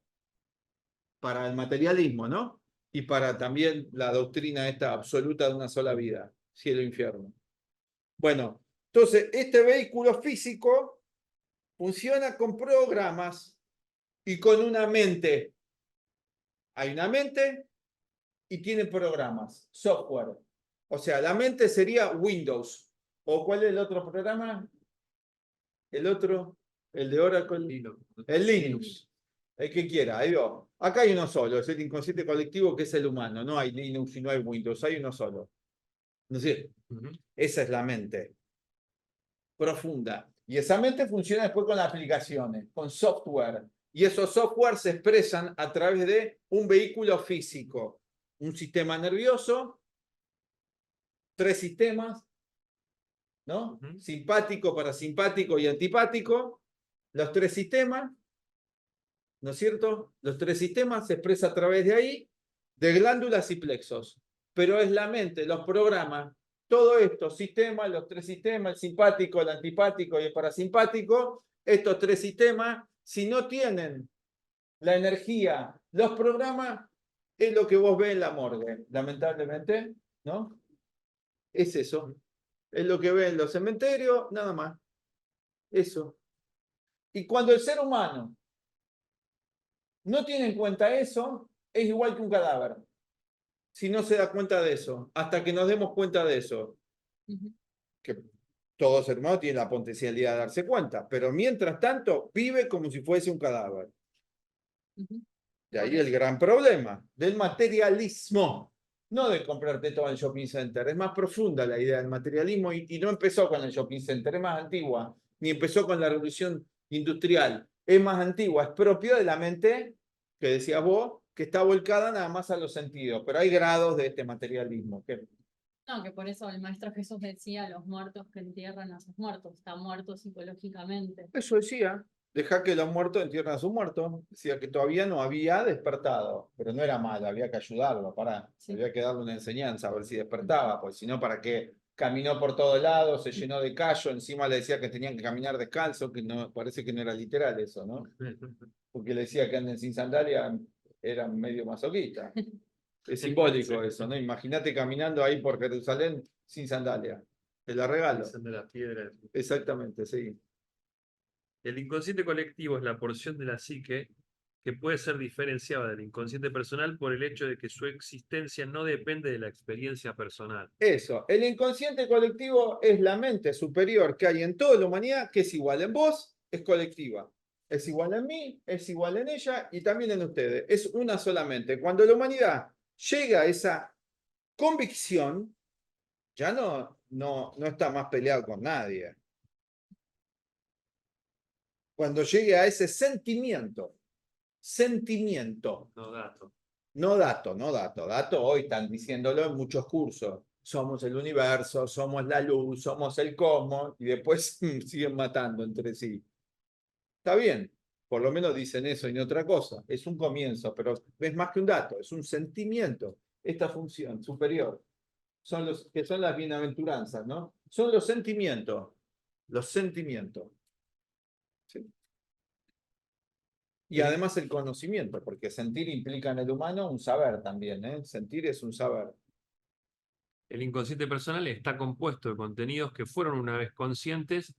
Para el materialismo, ¿no? Y para también la doctrina esta absoluta de una sola vida, cielo e infierno. Bueno, entonces este vehículo físico funciona con programas y con una mente. Hay una mente y tiene programas, software. O sea, la mente sería Windows. ¿O cuál es el otro programa? El otro, el de Oracle. El Linux. El que quiera, ahí va. Acá hay uno solo, es el inconsciente colectivo que es el humano. No hay Linux y no hay Windows, hay uno solo. ¿No es cierto? Esa es la mente profunda. Y esa mente funciona después con las aplicaciones, con software. Y esos software se expresan a través de un vehículo físico, un sistema nervioso, 3 sistemas, ¿no? Simpático, parasimpático y antipático. Los 3 sistemas. ¿No es cierto? Los 3 sistemas se expresan a través de ahí, de glándulas y plexos. Pero es la mente, los programas, todo esto, sistemas, los 3 sistemas, el simpático, el antipático y el parasimpático, estos 3 sistemas, si no tienen la energía, los programas, es lo que vos ves en la morgue, lamentablemente, ¿no? Es eso. Es lo que ves en los cementerios, nada más. Eso. Y cuando el ser humano no tiene en cuenta eso, es igual que un cadáver. Si no se da cuenta de eso, hasta que nos demos cuenta de eso, que todo ser humano tiene la potencialidad de darse cuenta, pero mientras tanto vive como si fuese un cadáver. De ahí el gran problema del materialismo, no de comprarte todo en el shopping center. Es más profunda la idea del materialismo y no empezó con el shopping center, es más antigua, ni empezó con la revolución industrial, es más antigua, es propia de la mente, que decías vos, que está volcada nada más a los sentidos, pero hay grados de este materialismo. No, que por eso el Maestro Jesús decía a los muertos que entierran a sus muertos, están muertos psicológicamente. Eso decía, Deja que los muertos entierren a sus muertos. Decía que todavía no había despertado, pero no era malo, había que ayudarlo, Sí. había que darle una enseñanza a ver si despertaba, pues si no, ¿para qué? Caminó por todos lados, se llenó de callo, encima le decía que tenían que caminar descalzo, que no, parece que no era literal eso, ¿no? Porque le decía que anden sin sandalia, era medio masoquista. Es simbólico eso, ¿no? Imagínate caminando ahí por Jerusalén sin sandalia. Te la regalo. Pensando en las piedras. Exactamente, sí. El inconsciente colectivo es la porción de la psique que puede ser diferenciada del inconsciente personal por el hecho de que su existencia no depende de la experiencia personal. Eso, el inconsciente colectivo es la mente superior que hay en toda la humanidad, que es igual en vos, es colectiva. Es igual en mí, es igual en ella y también en ustedes. Es una solamente. Cuando la humanidad llega a esa convicción, ya no está más peleado con nadie. Cuando llegue a ese sentimiento, No dato. no dato, hoy están diciéndolo en muchos cursos. Somos el universo, somos la luz, somos el cosmos, y después siguen matando entre sí. Está bien, por lo menos dicen eso y no otra cosa. Es un comienzo, pero es más que un dato, es un sentimiento. Esta función superior son los que son las bienaventuranzas, ¿no? Son los sentimientos. Los sentimientos. ¿Sí? Y además el conocimiento, porque sentir implica en el humano un saber también, ¿eh? Sentir es un saber. El inconsciente personal está compuesto de contenidos que fueron una vez conscientes,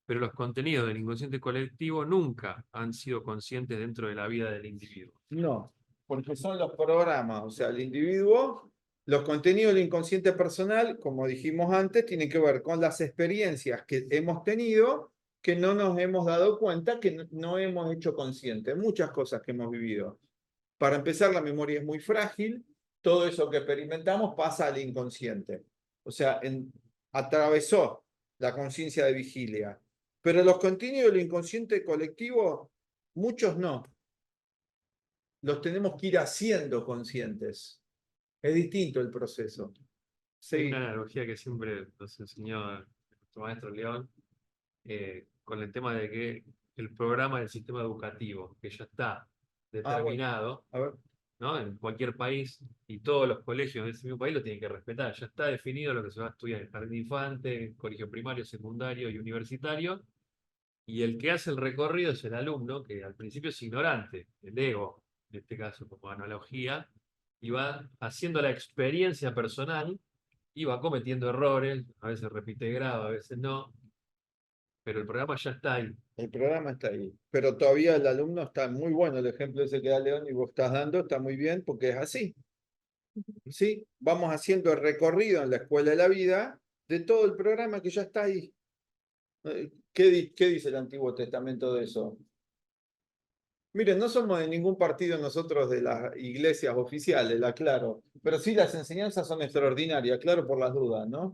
pero los contenidos del inconsciente colectivo nunca han sido conscientes dentro de la vida del individuo. No, porque son los programas, o sea, el individuo, los contenidos del inconsciente personal, como dijimos antes, tienen que ver con las experiencias que hemos tenido que no nos hemos dado cuenta, que no hemos hecho consciente, muchas cosas que hemos vivido. Para empezar, la memoria es muy frágil, todo eso que experimentamos pasa al inconsciente. O sea, atravesó la conciencia de vigilia. Pero los contenidos del inconsciente colectivo, muchos no. Los tenemos que ir haciendo conscientes. Es distinto el proceso. Hay Sí. una analogía que siempre nos enseñó nuestro maestro León con el tema de que el programa del sistema educativo, que ya está determinado, A ver. ¿no? En cualquier país, y todos los colegios de ese mismo país lo tienen que respetar. Ya está definido lo que se va a estudiar en jardín de infante, colegio primario, secundario y universitario. Y el que hace el recorrido es el alumno, que al principio es ignorante, el ego, en este caso como analogía, y va haciendo la experiencia personal y va cometiendo errores, a veces repite grado, a veces no, pero el programa ya está ahí. El programa está ahí. Pero todavía el alumno está muy bueno. El ejemplo ese que da León y vos estás dando está muy bien porque es así. ¿Sí? Vamos haciendo el recorrido en la escuela de la vida de todo el programa que ya está ahí. ¿Qué dice el Antiguo Testamento de eso? Miren, no somos de ningún partido nosotros de las iglesias oficiales, la aclaro, pero sí las enseñanzas son extraordinarias, claro por las dudas, ¿no?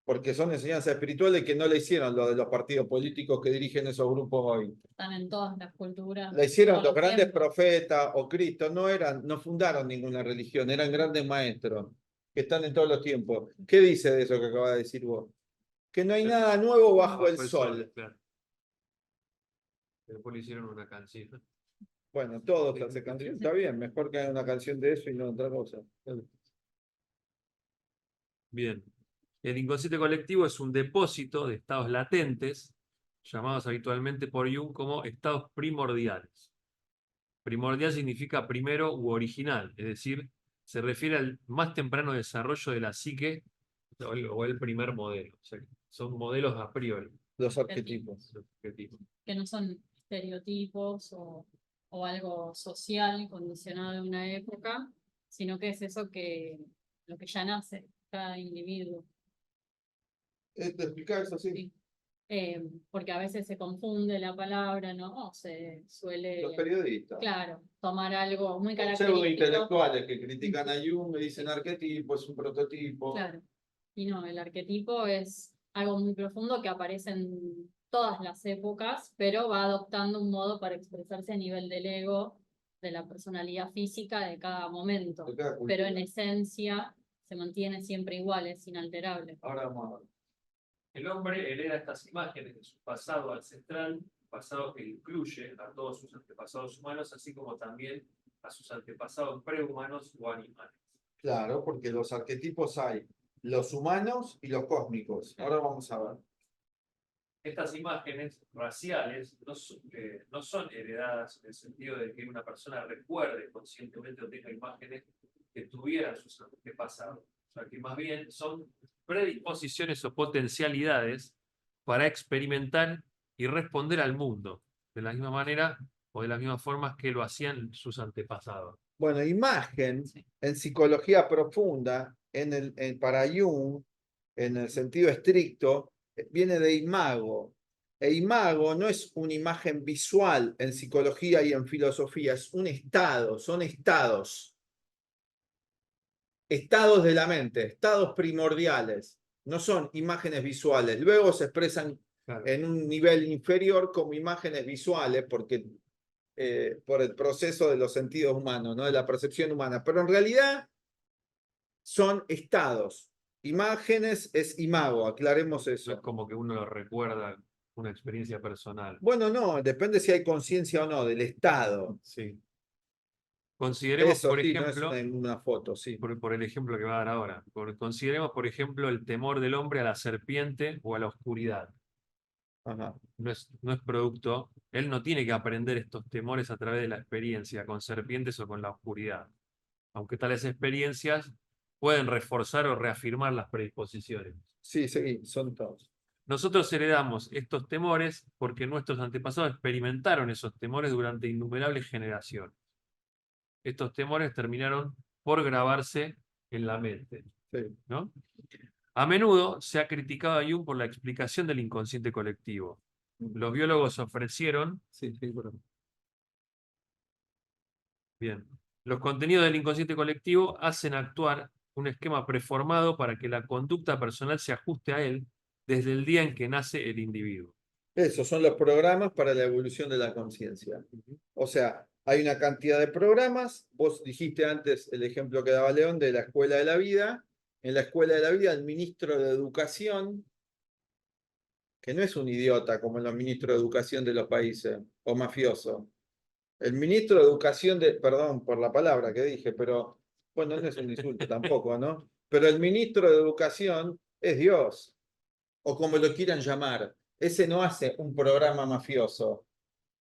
Porque son enseñanzas espirituales que no le hicieron lo de los partidos políticos que dirigen esos grupos hoy. Están en todas las culturas. La hicieron todos los los grandes tiempos. profetas o Cristo, no fundaron ninguna religión, eran grandes maestros que están en todos los tiempos. ¿Qué dice de eso que acaba de decir vos? Que no hay nada nuevo bajo el sol. Claro. Después le hicieron una canción. Bueno, todos hacen canción, está bien, mejor que hagan una canción de eso y no otra cosa. Bien. El inconsciente colectivo es un depósito de estados latentes, llamados habitualmente por Jung como estados primordiales. Primordial significa primero u original, es decir, se refiere al más temprano desarrollo de la psique o el primer modelo. O sea, son modelos a priori. Los arquetipos. Que no son estereotipos o algo social condicionado de una época, sino que es eso que lo que ya nace cada individuo. ¿Te explicar eso? Sí. Sí. Porque a veces se confunde la palabra, ¿no? O se suele, Los periodistas. claro, tomar algo muy Los característico. pseudo-intelectuales que critican a Jung, me dicen arquetipo, es un prototipo. Claro. Y no, el arquetipo es algo muy profundo que aparece en todas las épocas, pero va adoptando un modo para expresarse a nivel del ego, de la personalidad física de cada momento. De cada cultura. Pero en esencia se mantiene siempre igual, es inalterable. Ahora vamos a ver. El hombre hereda estas imágenes de su pasado ancestral pasado que incluye a todos sus antepasados humanos, así como también a sus antepasados prehumanos o animales. Claro, porque los arquetipos hay los humanos y los cósmicos. Ahora vamos a ver. Estas imágenes raciales no son heredadas en el sentido de que una persona recuerde conscientemente o tenga imágenes que tuvieran sus antepasados. O sea, que más bien son predisposiciones o potencialidades para experimentar y responder al mundo de la misma manera o de las mismas formas que lo hacían sus antepasados. Bueno, imagen Sí. en psicología profunda, para Jung, en el sentido estricto, viene de imago. E imago no es una imagen visual en psicología y en filosofía, es un estado, son estados. Estados de la mente, estados primordiales, no son imágenes visuales. Luego se expresan Claro. en un nivel inferior como imágenes visuales, porque por el proceso de los sentidos humanos, ¿no? De la percepción humana. Pero en realidad son estados. Imágenes es imago, aclaremos No es eso. como que uno lo recuerda una experiencia personal. Bueno, no, depende si hay conciencia o no del estado. Sí. Consideremos, Eso por sí, no ejemplo, es una foto, sí. por el ejemplo que va a dar ahora, consideremos, por ejemplo, el temor del hombre a la serpiente o a la oscuridad. Ajá. No es producto, él no tiene que aprender estos temores a través de la experiencia con serpientes o con la oscuridad. Aunque tales experiencias pueden reforzar o reafirmar las predisposiciones. Sí, sí, son todos. Nosotros heredamos estos temores porque nuestros antepasados experimentaron esos temores durante innumerables generaciones. Estos temores terminaron por grabarse en la mente, Sí. ¿no? A menudo se ha criticado a Jung por la explicación del inconsciente colectivo. Los biólogos ofrecieron, Sí, sí, bueno. bien, los contenidos del inconsciente colectivo hacen actuar un esquema preformado para que la conducta personal se ajuste a él desde el día en que nace el individuo. Esos son los programas para la evolución de la conciencia. O sea, hay una cantidad de programas. Vos dijiste antes el ejemplo que daba León de la escuela de la vida. En la escuela de la vida, el ministro de Educación, que no es un idiota como los ministros de Educación de los países, o mafioso. El ministro de Educación perdón por la palabra que dije, pero bueno, no es un insulto tampoco, ¿no? Pero el ministro de Educación es Dios, o como lo quieran llamar. Ese no hace un programa mafioso,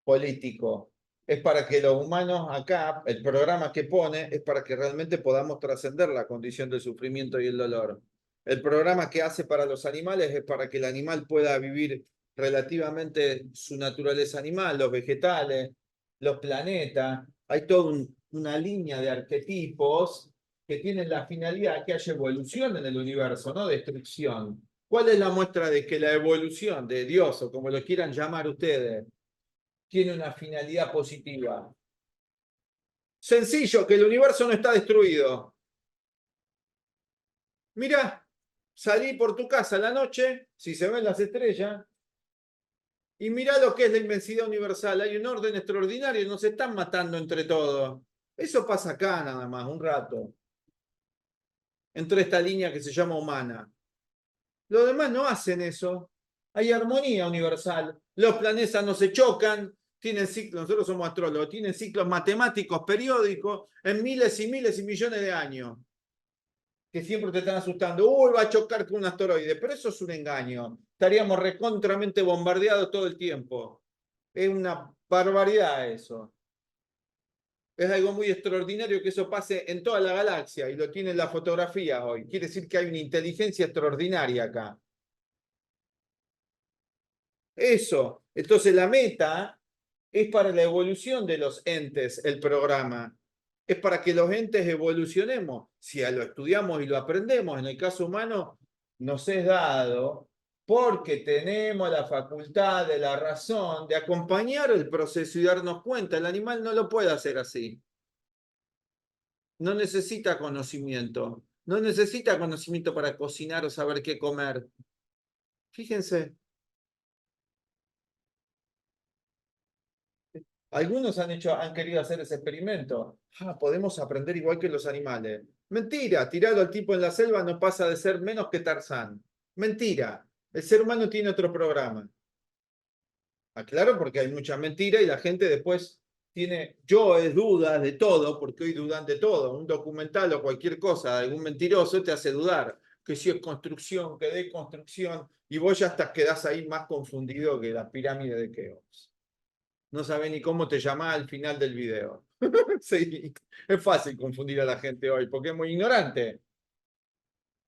político. Es para que los humanos acá, el programa que pone, es para que realmente podamos trascender la condición del sufrimiento y el dolor. El programa que hace para los animales es para que el animal pueda vivir relativamente su naturaleza animal, los vegetales, los planetas. Hay toda una línea de arquetipos que tienen la finalidad que haya evolución en el universo, no destrucción. ¿Cuál es la muestra de que la evolución de Dios, o como lo quieran llamar ustedes, tiene una finalidad positiva? Sencillo, que el universo no está destruido. Mira, salí por tu casa a la noche, si se ven las estrellas, y mirá lo que es la inmensidad universal. Hay un orden extraordinario, no se están matando entre todos. Eso pasa acá nada más, un rato. Entre esta línea que se llama humana. Los demás no hacen eso. Hay armonía universal. Los planetas no se chocan, tienen ciclos, nosotros somos astrólogos, tienen ciclos matemáticos periódicos en miles y miles y millones de años. Que siempre te están asustando. Uy, va a chocar con un asteroide. Pero eso es un engaño. Estaríamos recontramente bombardeados todo el tiempo. Es una barbaridad eso. Es algo muy extraordinario que eso pase en toda la galaxia y lo tiene en la fotografía hoy. Quiere decir que hay una inteligencia extraordinaria acá. Eso. Entonces la meta es para la evolución de los entes, el programa. Es para que los entes evolucionemos. Si lo estudiamos y lo aprendemos, en el caso humano, nos es dado porque tenemos la facultad de la razón de acompañar el proceso y darnos cuenta. El animal no lo puede hacer así. No necesita conocimiento. No necesita conocimiento para cocinar o saber qué comer. Fíjense. Algunos han querido hacer ese experimento. Podemos aprender igual que los animales. Mentira, tirado al tipo en la selva no pasa de ser menos que Tarzán. Mentira. El ser humano tiene otro programa. Aclaro porque hay mucha mentira y la gente después tiene dudas de todo, porque hoy dudan de todo. Un documental o cualquier cosa de algún mentiroso te hace dudar. Que si es construcción, que de construcción, y vos ya hasta quedás ahí más confundido que la pirámide de Keops. No sabés ni cómo te llamás al final del video. Sí, es fácil confundir a la gente hoy porque es muy ignorante.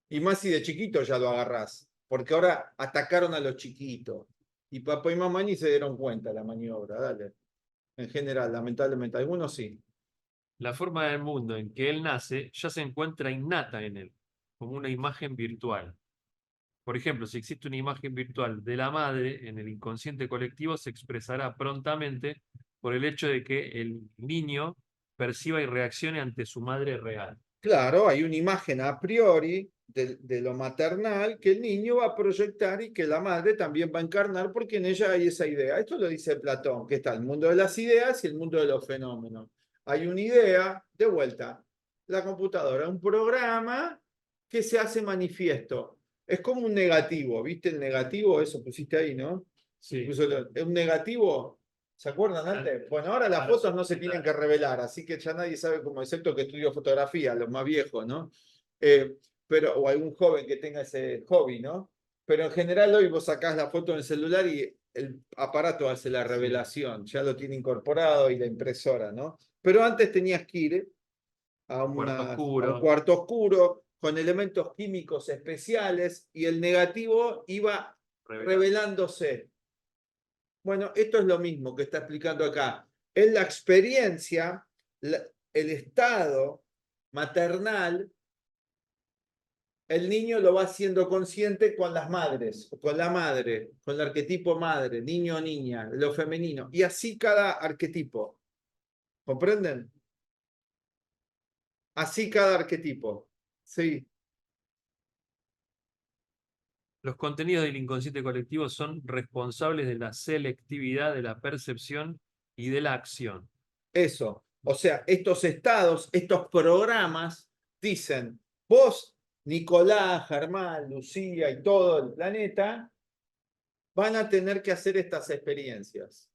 Y más si de chiquito ya lo agarrás, porque ahora atacaron a los chiquitos. Y papá y mamá ni se dieron cuenta de la maniobra, dale. En general, lamentablemente, algunos sí. La forma del mundo en que él nace ya se encuentra innata en él, como una imagen virtual. Por ejemplo, si existe una imagen virtual de la madre en el inconsciente colectivo, se expresará prontamente por el hecho de que el niño perciba y reaccione ante su madre real. Claro, hay una imagen a priori de lo maternal que el niño va a proyectar y que la madre también va a encarnar porque en ella hay esa idea. Esto lo dice Platón, que está el mundo de las ideas y el mundo de los fenómenos. Hay una idea, de vuelta, la computadora, un programa que se hace manifiesto. Es como un negativo, ¿viste el negativo? Eso pusiste ahí, ¿no? Sí. Incluso es un negativo. ¿Se acuerdan antes? Bueno, ahora las fotos no se tienen que revelar, así que ya nadie sabe cómo, excepto que estudio fotografía, los más viejos, ¿no? O algún joven que tenga ese hobby, ¿no? Pero en general hoy vos sacás la foto en el celular y el aparato hace la revelación, ya lo tiene incorporado y la impresora, ¿no? Pero antes tenías que ir a un cuarto oscuro con elementos químicos especiales y el negativo iba revelándose. Bueno, esto es lo mismo que está explicando acá. En la experiencia, el estado maternal, el niño lo va haciendo consciente con las madres, con la madre, con el arquetipo madre, niño o niña, lo femenino. Y así cada arquetipo. ¿Comprenden? Así cada arquetipo. Sí. Los contenidos del inconsciente colectivo son responsables de la selectividad de la percepción y de la acción. Eso. O sea, estos estados, estos programas dicen, vos, Nicolás, Germán, Lucía y todo el planeta, van a tener que hacer estas experiencias.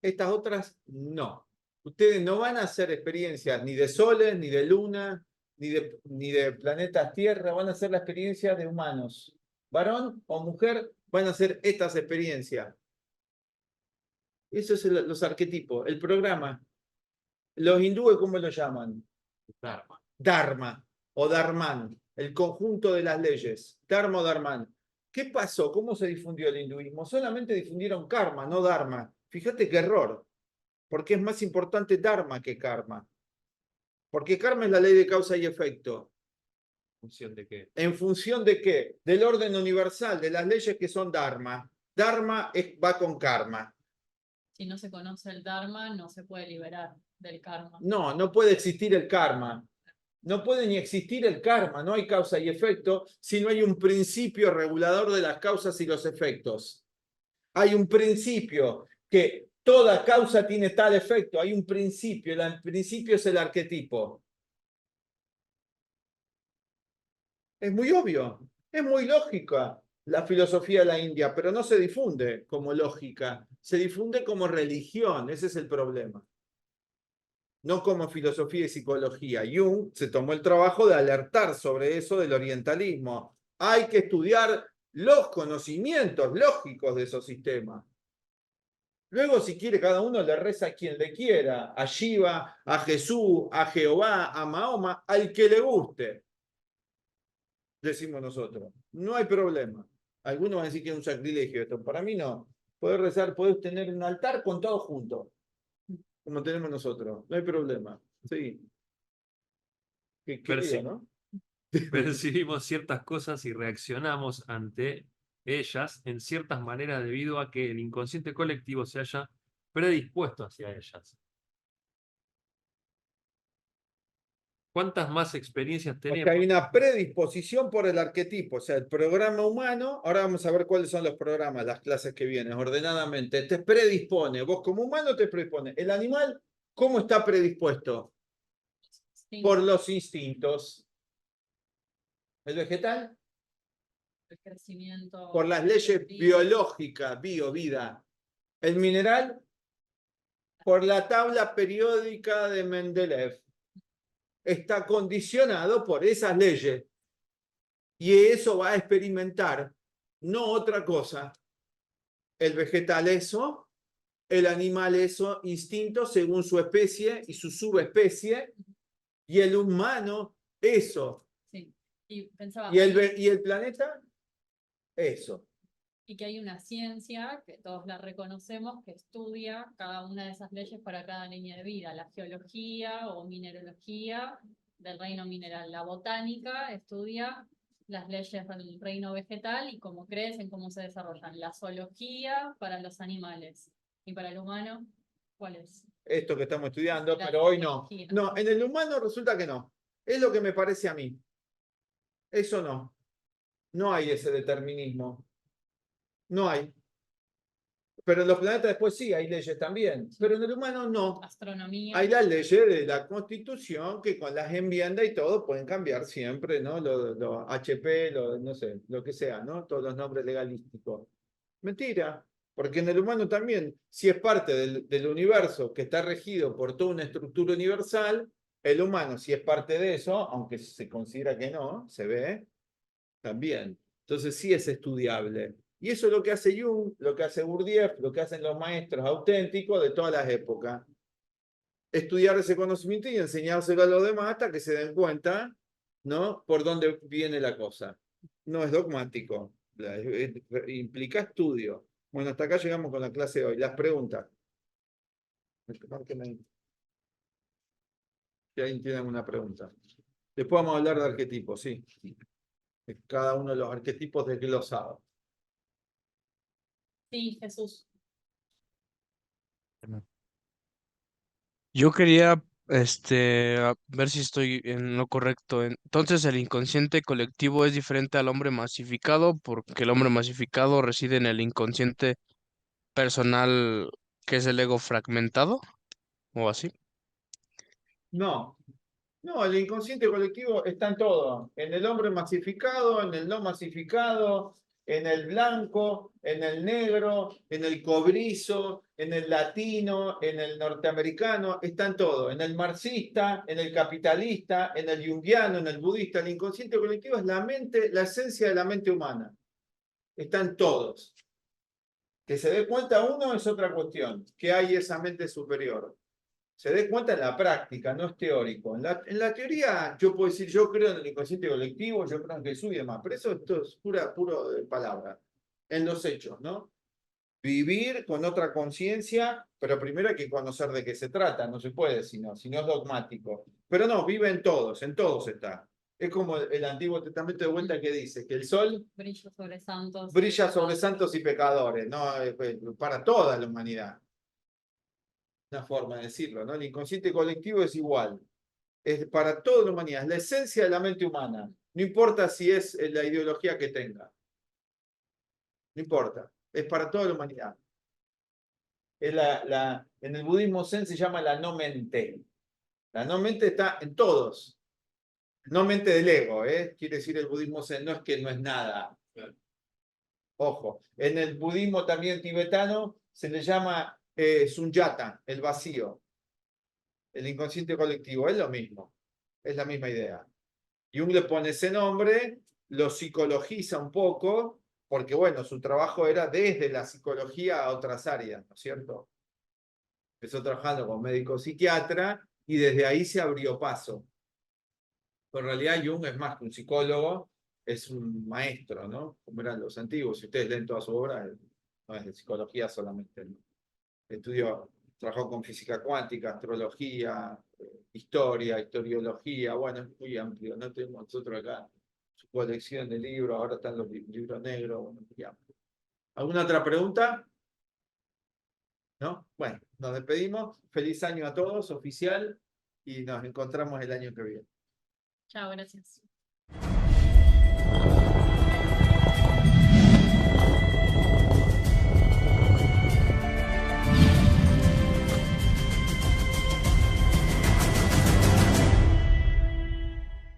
Estas otras, no. Ustedes no van a hacer experiencias ni de soles, ni de luna, ni de planetas Tierra, van a hacer la experiencia de humanos. Varón o mujer van a hacer estas experiencias. Eso es los arquetipos, el programa. Los hindúes, ¿cómo lo llaman? Dharma. Dharma o Dharman, el conjunto de las leyes. Dharma o Dharman. ¿Qué pasó? ¿Cómo se difundió el hinduismo? Solamente difundieron karma, no dharma. Fíjate qué error, porque es más importante dharma que karma. Porque karma es la ley de causa y efecto. ¿En función de qué? ¿En función de qué? Del orden universal, de las leyes que son dharma. Dharma va con karma. Si no se conoce el Dharma, no se puede liberar del karma. No, no puede existir el karma. No puede ni existir el karma, no hay causa y efecto si no hay un principio regulador de las causas y los efectos. Hay un principio que toda causa tiene tal efecto, hay un principio, el principio es el arquetipo. Es muy obvio, es muy lógica la filosofía de la India, pero no se difunde como lógica, se difunde como religión, ese es el problema. No como filosofía y psicología. Jung se tomó el trabajo de alertar sobre eso del orientalismo. Hay que estudiar los conocimientos lógicos de esos sistemas. Luego, si quiere, cada uno le reza a quien le quiera, a Shiva, a Jesús, a Jehová, a Mahoma, al que le guste, decimos nosotros. No hay problema. Algunos van a decir que es un sacrilegio esto. Para mí no. Podés rezar, podés tener un altar con todos juntos, como tenemos nosotros. No hay problema. Sí. Querido, ¿no? Percibimos ciertas cosas y reaccionamos ante ellas en ciertas maneras debido a que el inconsciente colectivo se haya predispuesto hacia ellas. ¿Cuántas más experiencias tenemos? Porque hay una predisposición por el arquetipo, o sea, el programa humano. Ahora vamos a ver cuáles son los programas, las clases que vienen, ordenadamente. Te predispone, vos como humano te predispone. El animal, ¿cómo está predispuesto? Sí. Por los instintos. ¿El vegetal? el crecimiento. Por las leyes biológicas, vida. El mineral, por la tabla periódica de Mendeleev. Está condicionado por esas leyes. Y eso va a experimentar, no otra cosa. El vegetal eso, el animal eso, instinto según su especie y su subespecie, y el humano eso. Sí. Y pensaba, Y el planeta eso. y que hay una ciencia, que todos la reconocemos, que estudia cada una de esas leyes para cada línea de vida. La geología o mineralogía del reino mineral. La botánica estudia las leyes del reino vegetal y cómo crecen, cómo se desarrollan. La zoología para los animales. Y para el humano, ¿cuál es? Esto que estamos estudiando, La pero hoy no. biología. No, en el humano resulta que no. Es lo que me parece a mí. Eso no. No hay ese determinismo. No hay. Pero en los planetas después sí, hay leyes también. Pero en el humano no. Astronomía. Hay las leyes de la Constitución que con las enmiendas y todo pueden cambiar siempre, ¿no? Lo HP, no sé, lo que sea, ¿no? Todos los nombres legalísticos. Mentira. Porque en el humano también, si es parte del universo que está regido por toda una estructura universal, el humano, si es parte de eso, aunque se considera que no, se ve, también. Entonces sí es estudiable. Y eso es lo que hace Jung, lo que hace Gurdjieff, lo que hacen los maestros auténticos de todas las épocas. Estudiar ese conocimiento y enseñárselo a los demás hasta que se den cuenta, ¿no? Por dónde viene la cosa. No es dogmático, implica estudio. Bueno, hasta acá llegamos con la clase de hoy. Las preguntas. Si alguien tiene alguna pregunta. Después vamos a hablar de arquetipos, sí. Cada uno de los arquetipos desglosados. Sí, Jesús. Yo quería ver si estoy en lo correcto. Entonces, el inconsciente colectivo es diferente al hombre masificado porque el hombre masificado reside en el inconsciente personal, que es el ego fragmentado, o así. No, no, el inconsciente colectivo está en todo. En el hombre masificado, en el no masificado, en el blanco, en el negro, en el cobrizo, en el latino, en el norteamericano, está en todo. En el marxista, en el capitalista, en el junguiano, en el budista. El inconsciente colectivo es la mente, la esencia de la mente humana. Están todos. Que se dé cuenta uno es otra cuestión, que hay esa mente superior. Se dé cuenta en la práctica, no es teórico. En la teoría yo puedo decir, yo creo en el inconsciente colectivo, yo creo en Jesús y demás, pero esto es puro de palabra. En los hechos, ¿no? Vivir con otra conciencia, pero primero hay que conocer de qué se trata, no se puede si no es dogmático. Pero no, vive en todos está. Es como el Antiguo Testamento de vuelta que dice que el sol Brilla sobre santos. brilla sobre santos y pecadores, ¿no? Para toda la humanidad. Una forma de decirlo, ¿no? El inconsciente colectivo es igual. Es para toda la humanidad, es la esencia de la mente humana. No importa si es la ideología que tenga. No importa. Es para toda la humanidad. Es en el budismo zen se llama la no mente. La no mente está en todos. No mente del ego, ¿eh? Quiere decir el budismo zen, no es que no es nada. Ojo. En el budismo también tibetano se le llama sunyata, el vacío. El inconsciente colectivo es lo mismo. Es la misma idea. Jung le pone ese nombre, lo psicologiza un poco, porque bueno, su trabajo era desde la psicología a otras áreas, ¿no es cierto? Empezó trabajando como médico psiquiatra y desde ahí se abrió paso. Pero en realidad Jung es más que un psicólogo, es un maestro, ¿no? Como eran los antiguos. Si ustedes leen toda su obra, no es de psicología solamente, ¿no? Trabajó con física cuántica, astrología, historiología, bueno, es muy amplio, no tenemos nosotros acá su colección de libros, ahora están los libros negros, bueno, muy amplio. ¿Alguna otra pregunta? ¿No? Bueno, nos despedimos, feliz año a todos, oficial, y nos encontramos el año que viene. Chao, gracias.